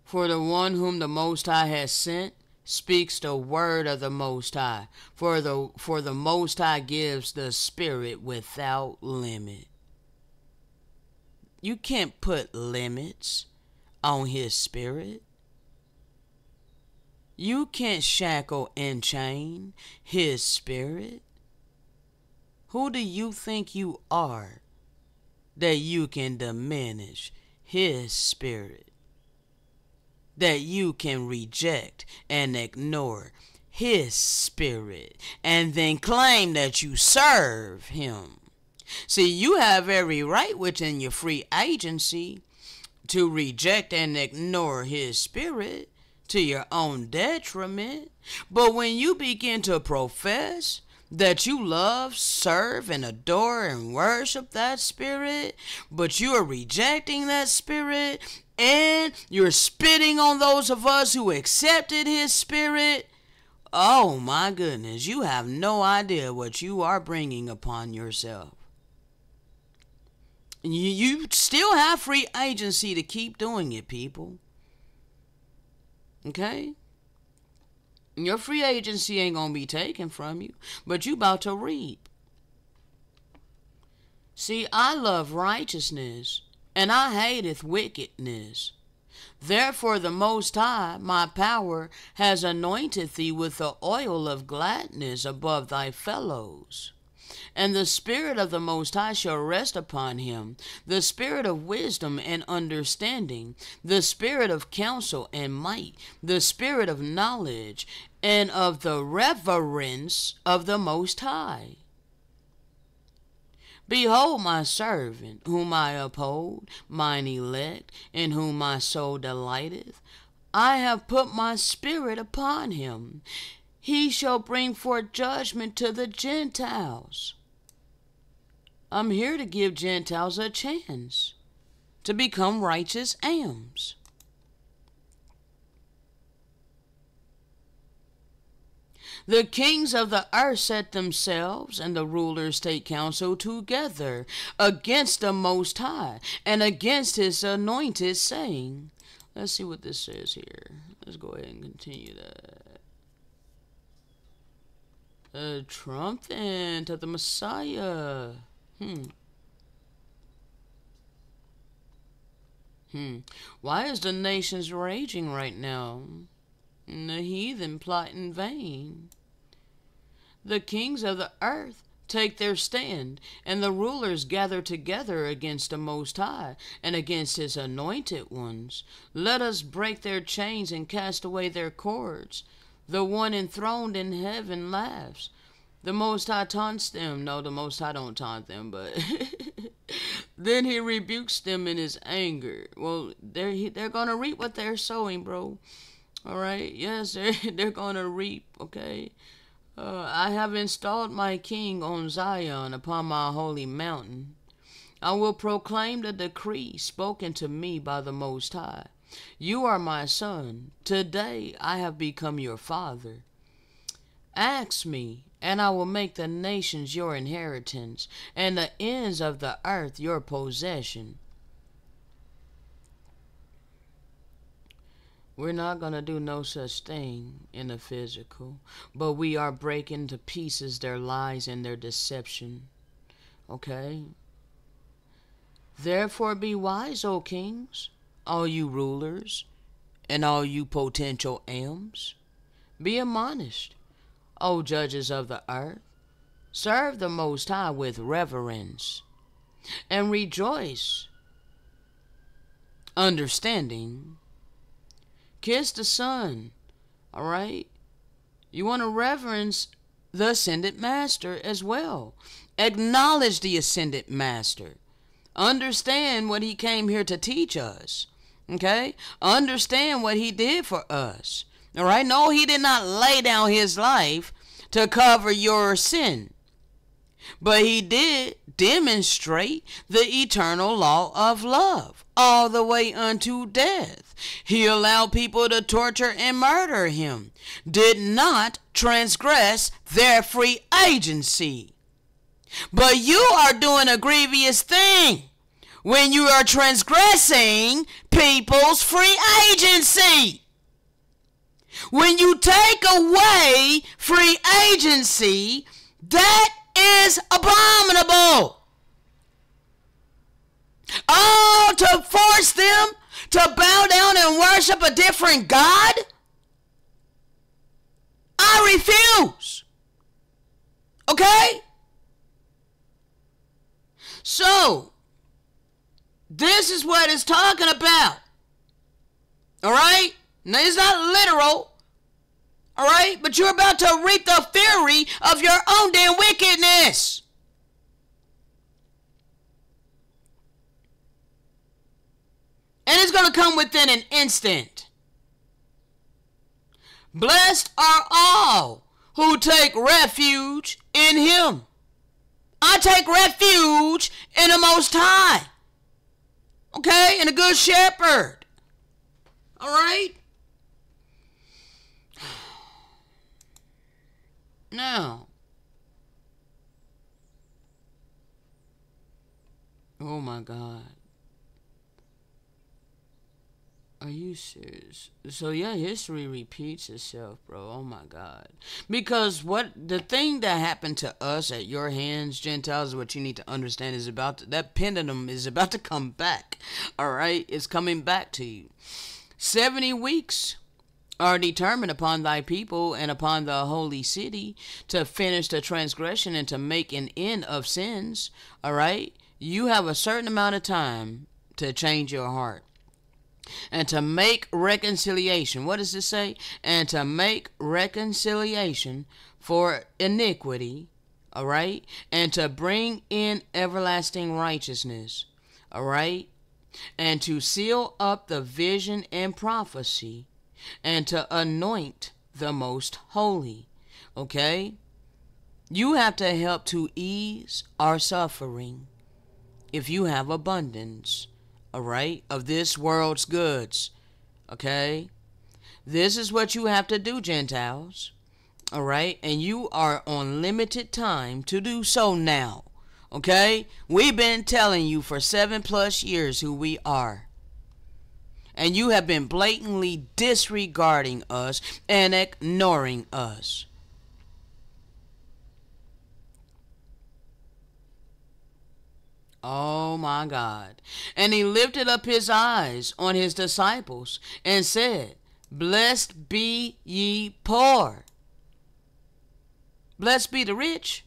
For the one whom the Most High has sent speaks the word of the Most High. For the Most High gives the Spirit without limit. You can't put limits on His Spirit. You can't shackle and chain His Spirit. Who do you think you are that you can diminish His Spirit? That you can reject and ignore His Spirit and then claim that you serve Him. See, you have every right within your free agency to reject and ignore His Spirit to your own detriment. But when you begin to profess that you love, serve, and adore and worship that Spirit, but you are rejecting that Spirit, and you're spitting on those of us who accepted His Spirit, oh my goodness, you have no idea what you are bringing upon yourself. You still have free agency to keep doing it, people. Okay? Your free agency ain't gonna be taken from you, but you about to reap. See, I love righteousness, and I hateth wickedness. Therefore the Most High, my power, has anointed thee with the oil of gladness above thy fellows. And the Spirit of the Most High shall rest upon him, the Spirit of wisdom and understanding, the Spirit of counsel and might, the Spirit of knowledge, and of the reverence of the Most High. Behold my servant, whom I uphold, mine elect, in whom my soul delighteth. I have put my Spirit upon him. He shall bring forth judgment to the Gentiles. I'm here to give Gentiles a chance to become righteous Ams. The kings of the earth set themselves, and the rulers take counsel together against the Most High and against his anointed, saying, let's see what this says here. Let's go ahead and continue that. The trumpet of the Messiah. Why is the nations raging right now? And the heathen plot in vain. The kings of the earth take their stand, and the rulers gather together against the Most High and against his anointed ones. Let us break their chains and cast away their cords. The one enthroned in heaven laughs. The Most High taunts them. No, the Most High don't taunt them, but then he rebukes them in his anger. Well, they're going to reap what they're sowing, bro. All right? Yes, they're going to reap, okay? I have installed my king on Zion upon my holy mountain. I will proclaim the decree spoken to me by the Most High. You are my son. Today I have become your father. Ask me, and I will make the nations your inheritance, and the ends of the earth your possession. We're not going to do no such thing in the physical, but we are breaking to pieces their lies and their deception. Okay? Therefore be wise, O kings, all you rulers, and all you potential Ams. Be admonished, O judges of the earth. Serve the Most High with reverence. and rejoice, understanding. Kiss the Son, all right? You want to reverence the Ascended Master as well. Acknowledge the Ascended Master. Understand what he came here to teach us, okay? Understand what he did for us, all right? No, he did not lay down his life to cover your sin, but he did demonstrate the eternal law of love all the way unto death. He allowed people to torture and murder him, did not transgress their free agency. But you are doing a grievous thing when you are transgressing people's free agency. When you take away free agency, that is abominable. Oh, to force them to bow down and worship a different God? I refuse. Okay? So, this is what it's talking about. Alright? Now, it's not literal. Alright? But you're about to reap the fury of your own damn wickedness. And it's going to come within an instant. Blessed are all who take refuge in him. I take refuge in the Most High. Okay? In a good shepherd. All right? Now. Oh my God. Are you serious? So yeah, history repeats itself, bro. Oh my God. Because the thing that happened to us at your hands, Gentiles, what you need to understand is that pendulum is about to come back. All right? It's coming back to you. 70 weeks are determined upon thy people and upon the holy city to finish the transgression and to make an end of sins. All right? You have a certain amount of time to change your heart. And to make reconciliation. What does it say? And to make reconciliation for iniquity. All right? And to bring in everlasting righteousness. All right? And to seal up the vision and prophecy. And to anoint the most holy. Okay? You have to help to ease our suffering. If you have abundance. All right, of this world's goods. Okay, this is what you have to do, Gentiles. All right, and you are on limited time to do so now. Okay, we've been telling you for 7+ years who we are, and you have been blatantly disregarding us and ignoring us. Oh my God. And he lifted up his eyes on his disciples and said, Blessed be ye poor. Blessed be the rich.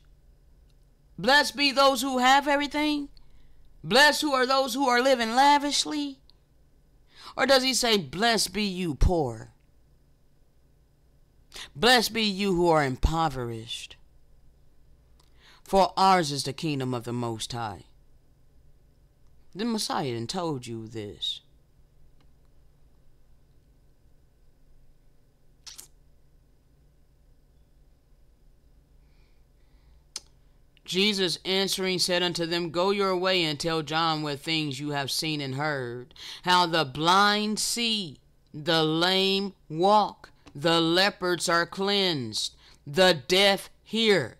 Blessed be those who have everything. Blessed who are those who are living lavishly. Or does he say, Blessed be you poor? Blessed be you who are impoverished. For ours is the kingdom of the Most High. The Messiah done told you this. Jesus answering said unto them, Go your way and tell John what things you have seen and heard, how the blind see, the lame walk, the lepers are cleansed, the deaf hear.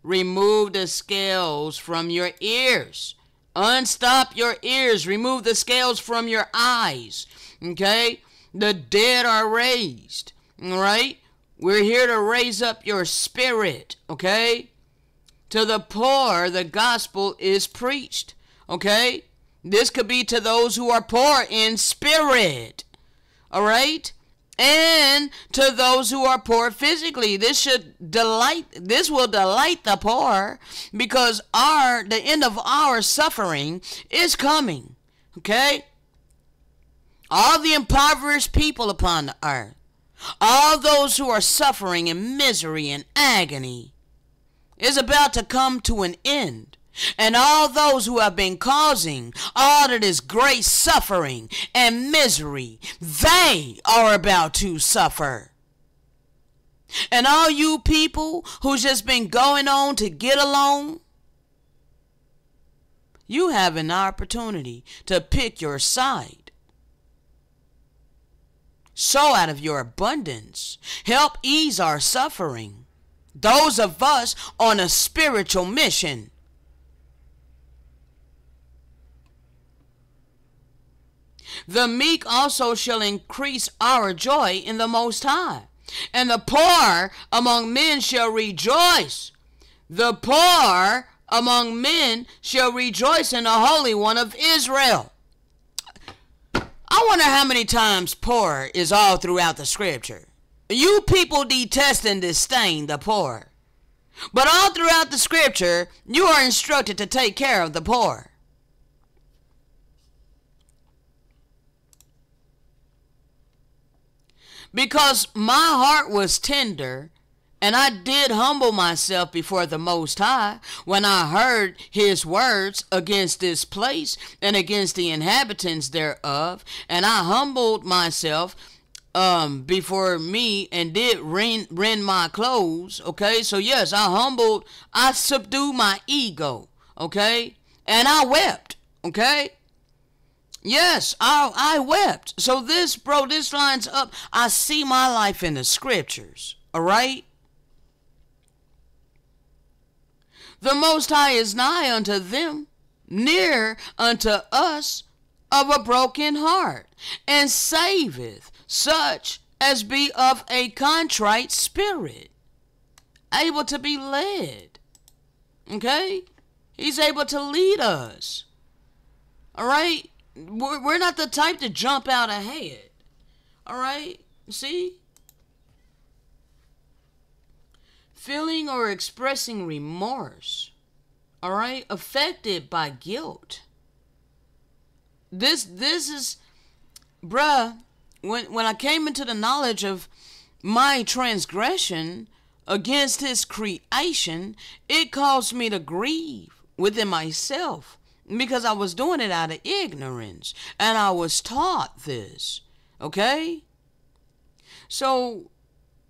Remove the scales from your ears. Unstop your ears. Remove the scales from your eyes. Okay? The dead are raised. All right? We're here to raise up your spirit. Okay? To the poor, the gospel is preached. Okay? This could be to those who are poor in spirit. All right? and to those who are poor physically. This will delight the poor, because the end of our suffering is coming. Okay? All the impoverished people upon the earth, all those who are suffering in misery and agony, is about to come to an end. And all those who have been causing all of this great suffering and misery, they are about to suffer. And all you people who's just been going on to get along, you have an opportunity to pick your side. Sow out of your abundance. Help ease our suffering. Those of us on a spiritual mission. The meek also shall increase our joy in the Most High, and the poor among men shall rejoice. The poor among men shall rejoice in the Holy One of Israel. I wonder how many times poor is all throughout the scripture. You people detest and disdain the poor, but all throughout the scripture, you are instructed to take care of the poor. Because my heart was tender, and I did humble myself before the Most High when I heard his words against this place and against the inhabitants thereof. And I humbled myself before me and did rend my clothes. Okay, so yes, I subdued my ego. Okay, and I wept. Okay. Yes, I wept. So this lines up. I see my life in the scriptures. All right? The Most High is nigh unto them, near unto us, of a broken heart, and saveth such as be of a contrite spirit, able to be led. Okay? He's able to lead us. All right? We're not the type to jump out ahead. All right? See? Feeling or expressing remorse. All right? Affected by guilt. This is, bruh, when I came into the knowledge of my transgression against his creation, it caused me to grieve within myself. Because I was doing it out of ignorance. And I was taught this. Okay? So,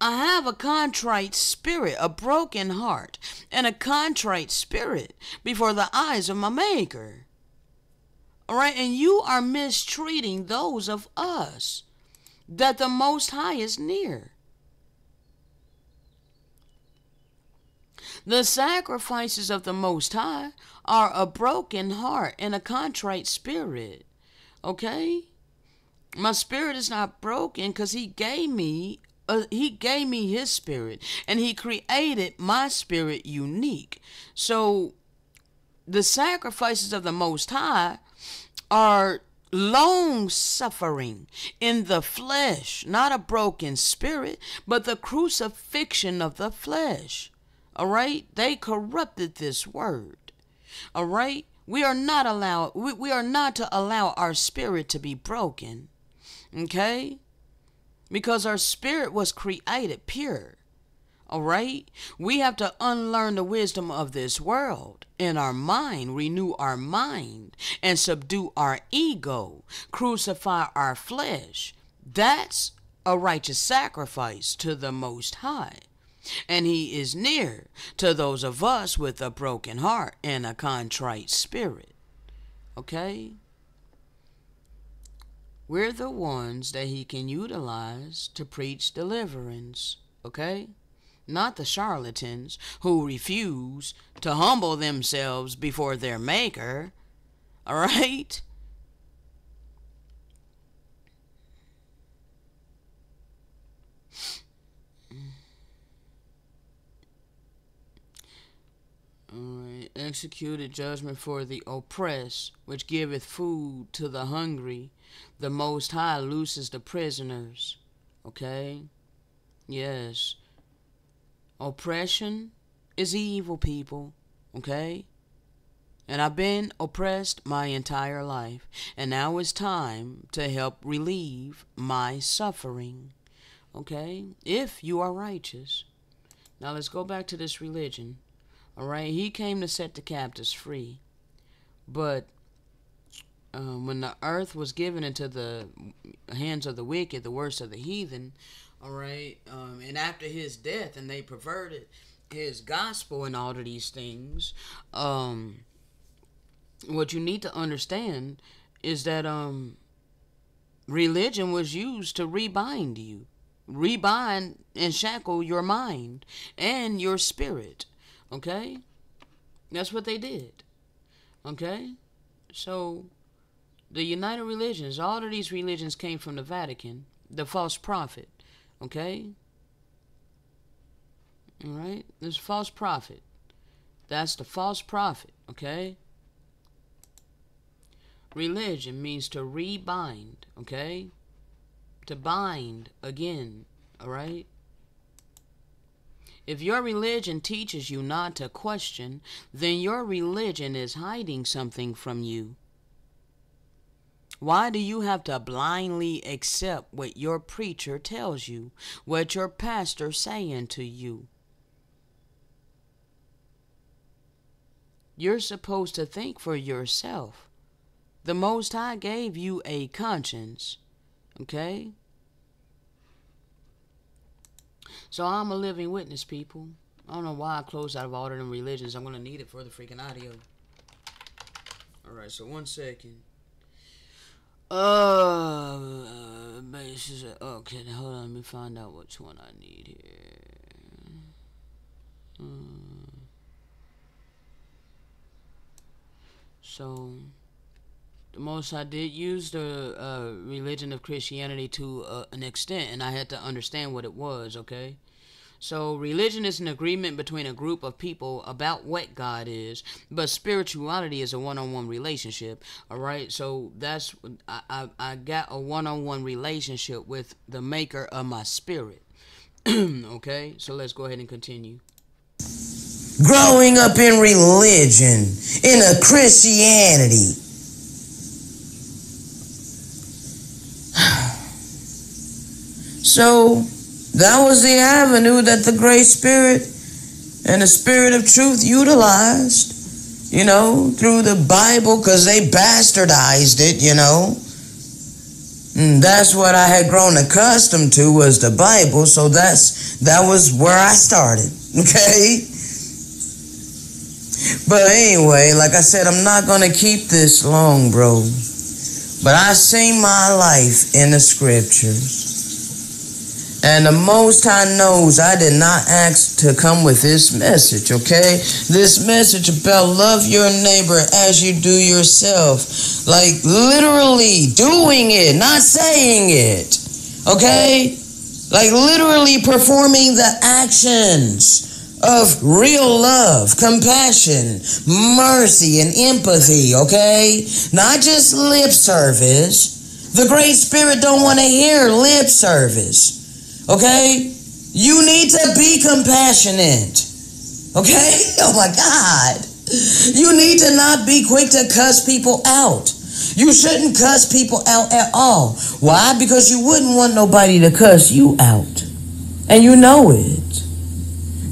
I have a contrite spirit, a broken heart, and a contrite spirit before the eyes of my Maker. Alright? And you are mistreating those of us that the Most High is near. The sacrifices of the Most High are a broken heart and a contrite spirit. Okay? My spirit is not broken because he gave me his spirit, and he created my spirit unique. So the sacrifices of the Most High are long suffering in the flesh, not a broken spirit, but the crucifixion of the flesh. All right? They corrupted this word. All right? We are not to allow our spirit to be broken. Okay? Because our spirit was created pure. All right? We have to unlearn the wisdom of this world in our mind, renew our mind, and subdue our ego, crucify our flesh. That's a righteous sacrifice to the Most High. And he is near to those of us with a broken heart and a contrite spirit. Okay? We're the ones that he can utilize to preach deliverance. Okay? Not the charlatans who refuse to humble themselves before their Maker. All right? Alright, executed judgment for the oppressed, which giveth food to the hungry. The Most High looses the prisoners. Okay? Yes. Oppression is evil, people. Okay? And I've been oppressed my entire life. And now it's time to help relieve my suffering. Okay? If you are righteous. Now let's go back to this religion. Alright? He came to set the captives free. But when the earth was given into the hands of the wicked, the worst of the heathen, alright? And after his death, and they perverted his gospel and all of these things, what you need to understand is that religion was used to rebind you. Rebind and shackle your mind and your spirit. Okay? That's what they did. Okay? So, the United Religions, all of these religions came from the Vatican, the false prophet. Okay? Alright? This false prophet. That's the false prophet. Okay? Religion means to rebind, okay? To bind again, alright? If your religion teaches you not to question, then your religion is hiding something from you. Why do you have to blindly accept what your preacher tells you, what your pastor's saying to you? You're supposed to think for yourself. The Most High gave you a conscience, okay? So I'm a living witness, people. I don't know why I closed out of all of them religions. I'm going to need it for the freaking audio. Alright, so 1 second. Okay, hold on. Let me find out which one I need here. So... the Most High did use the religion of Christianity to an extent, and I had to understand what it was, okay? So, religion is an agreement between a group of people about what God is, but spirituality is a one-on-one relationship, alright? So, that's, I got a one-on-one relationship with the maker of my spirit, okay? So, let's go ahead and continue. Growing up in religion, in a Christianity, so that was the avenue that the Great Spirit and the Spirit of Truth utilized, you know, through the Bible, because they bastardized it, you know. And that's what I had grown accustomed to, was the Bible, so that was where I started, okay? But anyway, like I said, I'm not going to keep this long, bro. But I seen my life in the scriptures. And the Most High knows I did not ask to come with this message, okay? This message about love your neighbor as you do yourself. Like literally doing it, not saying it, okay? Like literally performing the actions of real love, compassion, mercy, and empathy, okay? Not just lip service. The Great Spirit don't want to hear lip service. Okay? You need to be compassionate. Okay? Oh my God. You need to not be quick to cuss people out. You shouldn't cuss people out at all. Why? Because you wouldn't want nobody to cuss you out. And you know it.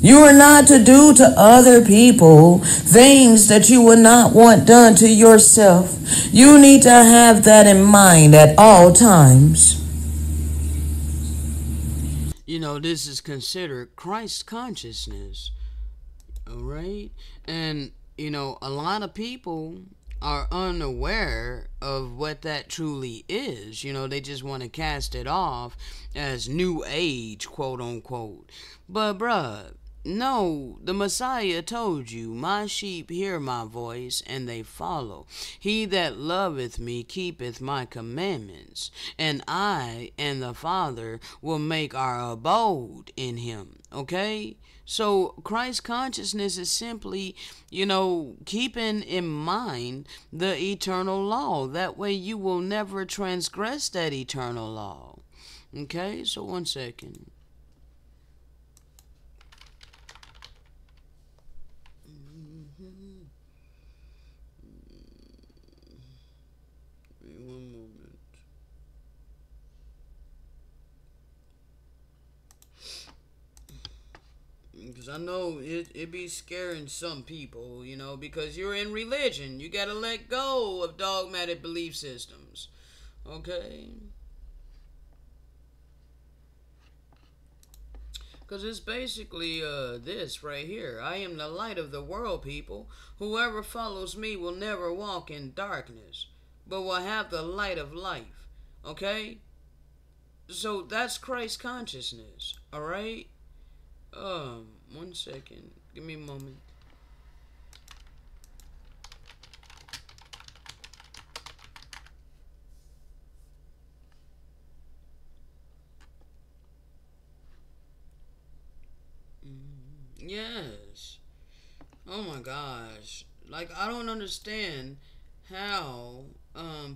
You are not to do to other people things that you would not want done to yourself. You need to have that in mind at all times. You know, this is considered Christ consciousness, all right? And, you know, a lot of people are unaware of what that truly is. You know, they just want to cast it off as new age, quote unquote. But, bruh, no, the Messiah told you, my sheep hear my voice, and they follow. He that loveth me keepeth my commandments, and I and the Father will make our abode in him. Okay? So Christ consciousness is simply, you know, keeping in mind the eternal law. That way you will never transgress that eternal law. Okay, so 1 second. One moment. Because I know it be scaring some people, you know, because you're in religion. You gotta let go of dogmatic belief systems. Okay? Because it's basically this right here. I am the light of the world, people. Whoever follows me will never walk in darkness, but will have the light of life. Okay? So that's Christ consciousness. Alright? 1 second. Give me a moment. Yes. Oh my gosh. Like, I don't understand how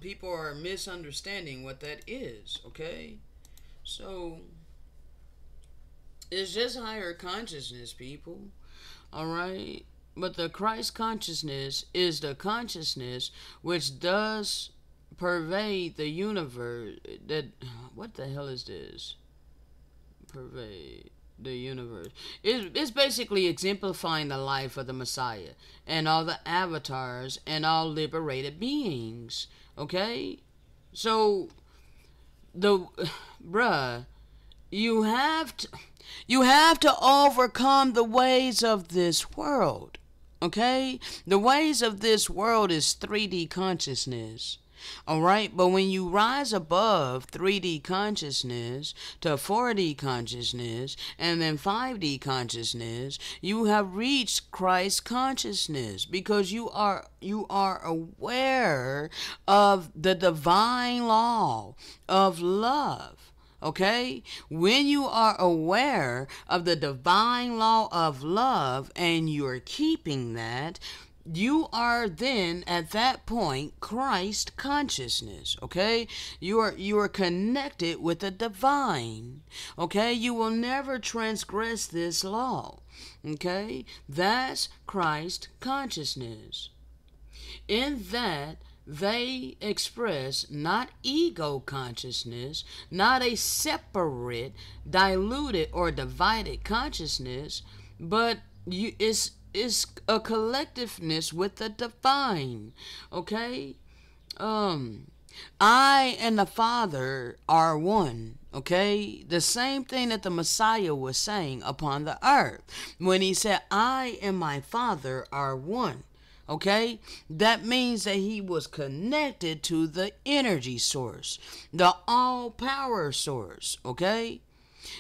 people are misunderstanding what that is, okay? So, it's just higher consciousness, people. Alright? But the Christ consciousness is the consciousness which does pervade the universe. That, what the hell is this? Pervade the universe. It's basically exemplifying the life of the Messiah and all the avatars and all liberated beings. Okay? So, bruh, you have to overcome the ways of this world. Okay? The ways of this world is 3D consciousness. Alright? But when you rise above 3D consciousness to 4D consciousness and then 5D consciousness, you have reached Christ consciousness because you are aware of the divine law of love. Okay? When you are aware of the divine law of love and you're keeping that, you are then at that point Christ consciousness. Okay? You are connected with the divine. Okay? You will never transgress this law. Okay? That's Christ consciousness. In that they express not ego consciousness, not a separate, diluted, or divided consciousness, but it's a collectiveness with the divine. Okay? I and the Father are one. Okay? The same thing that the Messiah was saying upon the earth when he said, I and my Father are one. Okay? That means that he was connected to the energy source, the all-power source. Okay?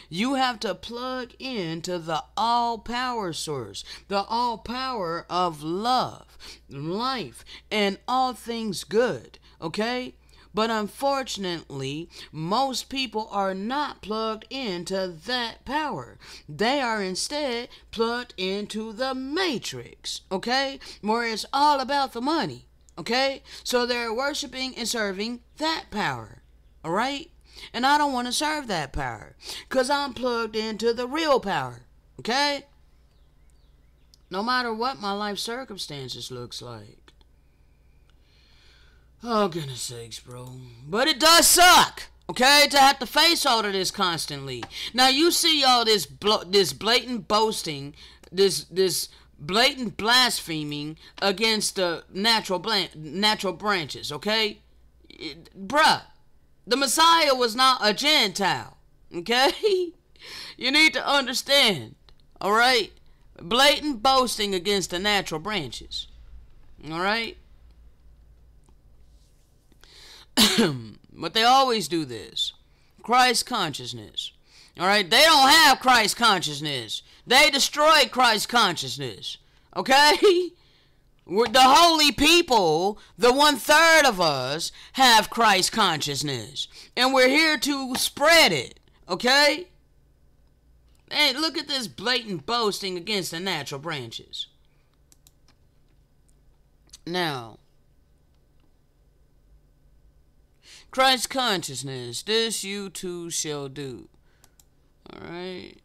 You have to plug into the all-power source, the all-power of love, life, and all things good. Okay? But unfortunately, most people are not plugged into that power. They are instead plugged into the matrix, okay? Where it's all about the money, okay? So they're worshiping and serving that power, all right? And I don't want to serve that power because I'm plugged into the real power, okay? No matter what my life circumstances looks like. Oh, goodness sakes, bro. But it does suck, okay, to have to face all of this constantly. Now, you see all this blatant boasting, this blatant blaspheming against the natural branches, okay? Bruh, the Messiah was not a Gentile, okay? You need to understand, all right? Blatant boasting against the natural branches, all right? But they always do this. Christ consciousness. Alright? They don't have Christ consciousness. They destroyed Christ consciousness. Okay? The holy people, the 1/3 of us, have Christ consciousness. And we're here to spread it. Okay? Hey, look at this blatant boasting against the natural branches. Now, Christ consciousness, this you too shall do. Alright.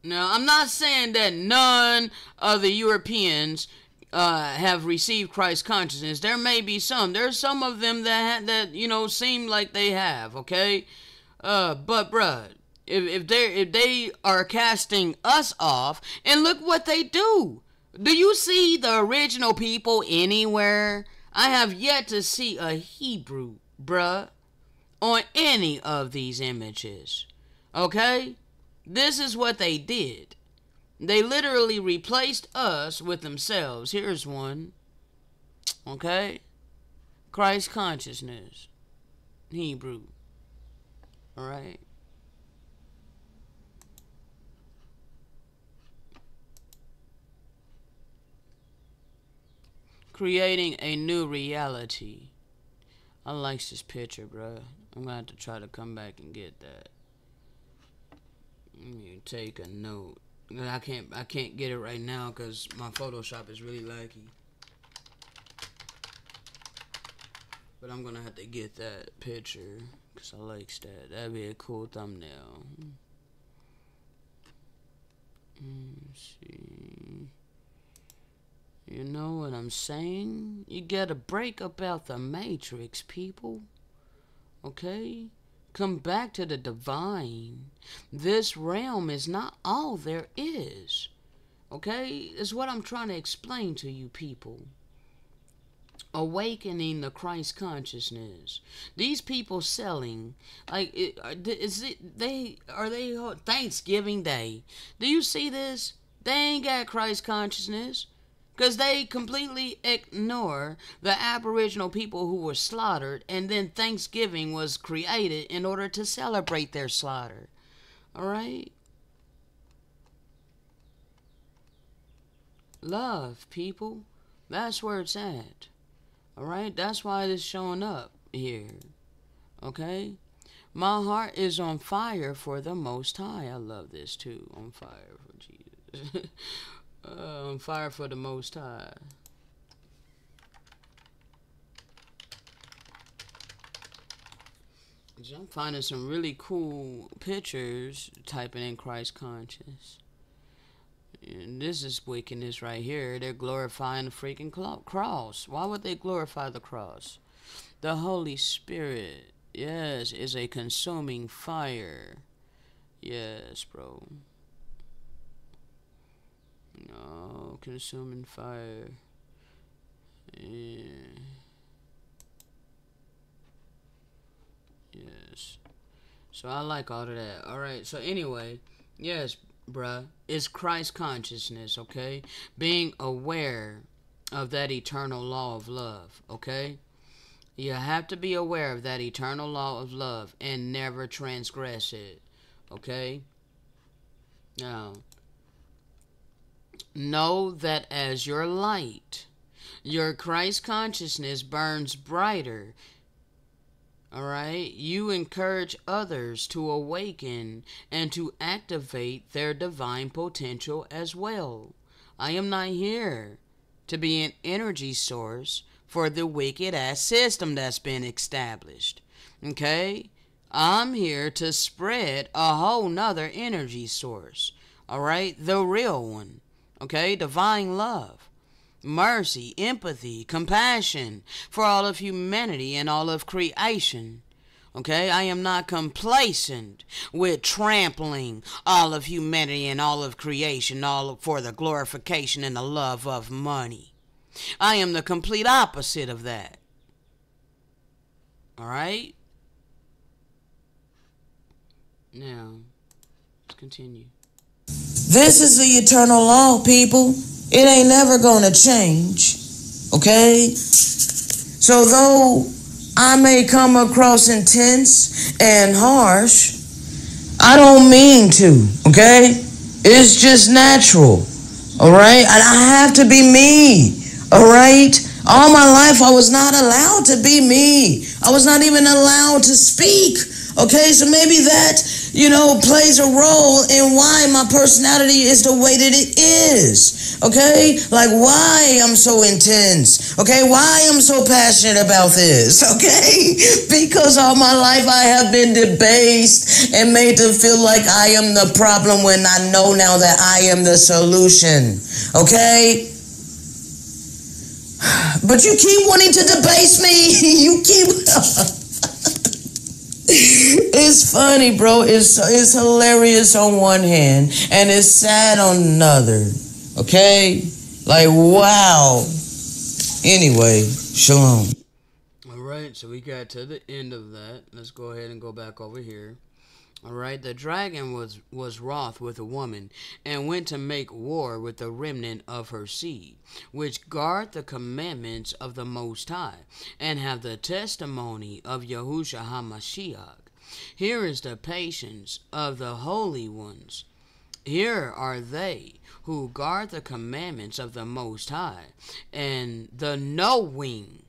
Now, I'm not saying that none of the Europeans have received Christ consciousness. There may be some. There's some of them that seem like they have, okay? But bruh, if they are casting us off, and look what they do. Do you see the original people anywhere? I have yet to see a Hebrew, bruh, on any of these images. Okay? This is what they did. They literally replaced us with themselves. Here's one. Okay? Christ consciousness. Hebrew. Alright? Creating a new reality. I like this picture, bro. I'm gonna have to try to come back and get that. Let me take a note. I can't get it right now because my Photoshop is really laggy. But I'm gonna have to get that picture because I like that. That'd be a cool thumbnail. Let's see. You know what I'm saying? You gotta break about the matrix, people. Okay? Come back to the divine. This realm is not all there is. Okay? It's what I'm trying to explain to you people. Awakening the Christ consciousness. These people selling, like, are they Thanksgiving Day? Do you see this? They ain't got Christ consciousness. Because they completely ignore the Aboriginal people who were slaughtered, and then Thanksgiving was created in order to celebrate their slaughter. Alright? Love, people. That's where it's at. Alright? That's why it's showing up here. Okay? My heart is on fire for the Most High. I love this too. On fire for Jesus. On fire for the Most High. I'm finding some really cool pictures typing in Christ conscious. And this is wickedness right here. They're glorifying the freaking cross. Why would they glorify the cross? The Holy Spirit, yes, is a consuming fire. Yes, bro. No, consuming fire. Yeah. Yes. So I like all of that. Alright, so anyway, yes, bruh, it's Christ consciousness, okay? Being aware of that eternal law of love, okay? You have to be aware of that eternal law of love and never transgress it, okay? Now, know that as your light, your Christ consciousness burns brighter. Alright? You encourage others to awaken and to activate their divine potential as well. I am not here to be an energy source for the wicked ass system that's been established. Okay? I'm here to spread a whole nother energy source. Alright? The real one. Okay? Divine love, mercy, empathy, compassion for all of humanity and all of creation. Okay? I am not complacent with trampling all of humanity and all of creation, all for the glorification and the love of money. I am the complete opposite of that. Alright? Now, let's continue. This is the eternal law, people. It ain't never gonna change. Okay? So though I may come across intense and harsh, I don't mean to, okay? It's just natural, alright? And I have to be me, alright? All my life I was not allowed to be me. I was not even allowed to speak, okay? So maybe that plays a role in why my personality is the way that it is. Okay? Like why I'm so intense. Okay? Why I'm so passionate about this. Okay? Because all my life I have been debased and made to feel like I am the problem when I know now that I am the solution. Okay? But you keep wanting to debase me. You keep... It's funny, bro. It's hilarious on one hand, and it's sad on another. Okay? Like, wow. Anyway, shalom. Alright, so we got to the end of that. Let's go ahead and go back over here. Alright, the dragon was wroth with a woman, and went to make war with the remnant of her seed, which guard the commandments of the Most High, and have the testimony of Yahushua HaMashiach. Here is the patience of the holy ones. Here are they who guard the commandments of the Most High, and the knowing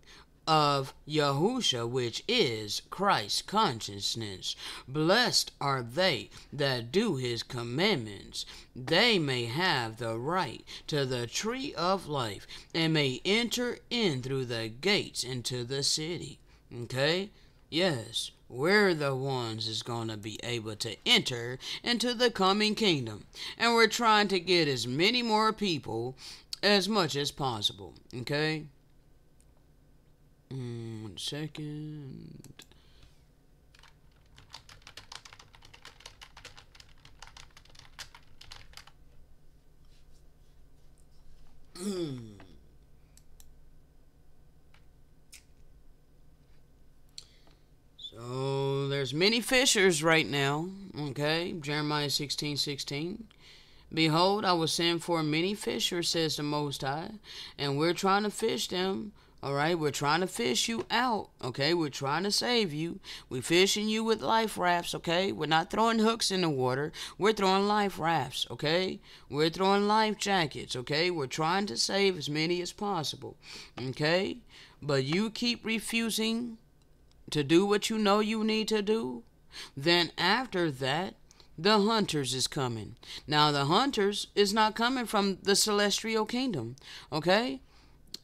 of Yahushua, which is Christ's consciousness. Blessed are they that do his commandments. They may have the right to the tree of life, and may enter in through the gates into the city. Okay? Yes, we're the ones that's going to be able to enter into the coming kingdom. And we're trying to get as many more people as much as possible. Okay? 1 second. So there's many fishers right now. Okay, Jeremiah 16:16. Behold, I will send for many fishers, says the Most High, and we're trying to fish them. All right, we're trying to fish you out, okay? We're trying to save you. We're fishing you with life rafts, okay? We're not throwing hooks in the water. We're throwing life rafts, okay? We're throwing life jackets, okay? We're trying to save as many as possible, okay? But you keep refusing to do what you know you need to do. Then after that, the hunters is coming. Now, the hunters is not coming from the celestial kingdom, okay?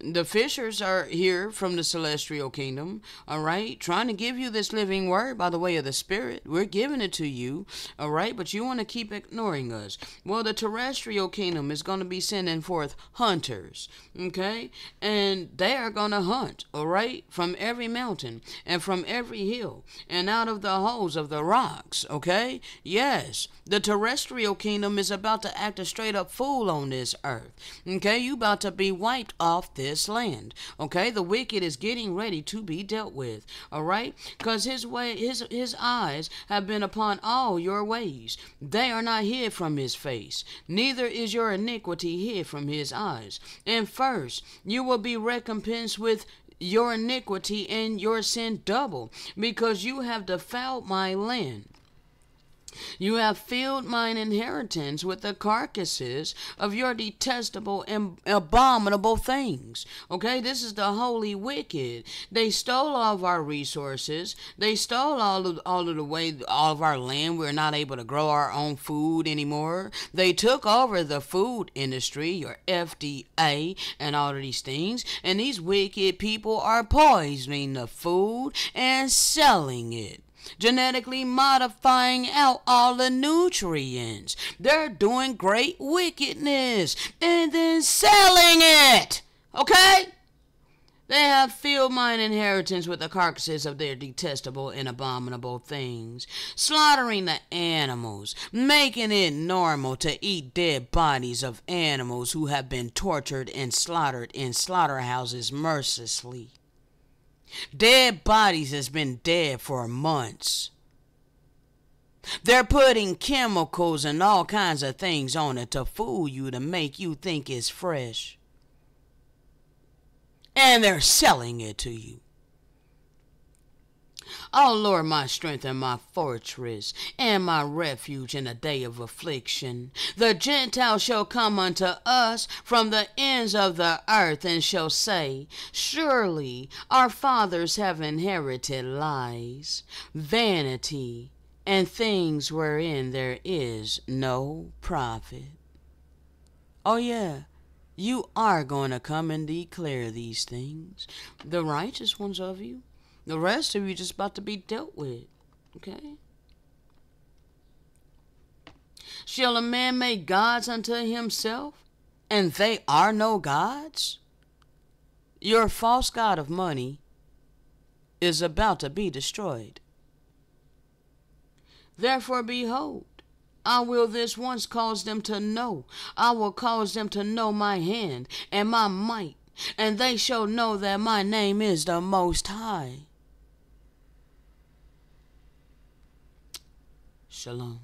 The fishers are here from the celestial kingdom, all right, trying to give you this living word by the way of the Spirit. We're giving it to you, all right, but you want to keep ignoring us. Well, the terrestrial kingdom is going to be sending forth hunters, okay, and they are going to hunt, all right, from every mountain and from every hill and out of the holes of the rocks, okay. Yes, the terrestrial kingdom is about to act a straight up fool on this earth, okay. You about to be wiped off this land, okay. The wicked is getting ready to be dealt with, all right, because his eyes have been upon all your ways. They are not hid from his face, neither is your iniquity hid from his eyes. And first you will be recompensed with your iniquity and your sin double, because you have defiled my land. You have filled mine inheritance with the carcasses of your detestable and abominable things. Okay, this is the holy wicked. They stole all of our resources. They stole all of our land. We're not able to grow our own food anymore. They took over the food industry, your FDA, and all of these things. And these wicked people are poisoning the food and selling it, genetically modifying out all the nutrients. They're doing great wickedness and then selling it. Okay? They have filled mine inheritance with the carcasses of their detestable and abominable things, slaughtering the animals, making it normal to eat dead bodies of animals who have been tortured and slaughtered in slaughterhouses mercilessly. Dead bodies has been dead for months. They're putting chemicals and all kinds of things on it to fool you, to make you think it's fresh. And they're selling it to you. Oh Lord, my strength and my fortress, and my refuge in a day of affliction. The Gentiles shall come unto us from the ends of the earth, and shall say, surely our fathers have inherited lies, vanity, and things wherein there is no profit. Oh yeah, you are going to come and declare these things. The righteous ones of you. The rest of you just about to be dealt with. Okay? Shall a man make gods unto himself, and they are no gods? Your false god of money is about to be destroyed. Therefore, behold, I will this once cause them to know. I will cause them to know my hand and my might, and they shall know that my name is the Most High. Shalom.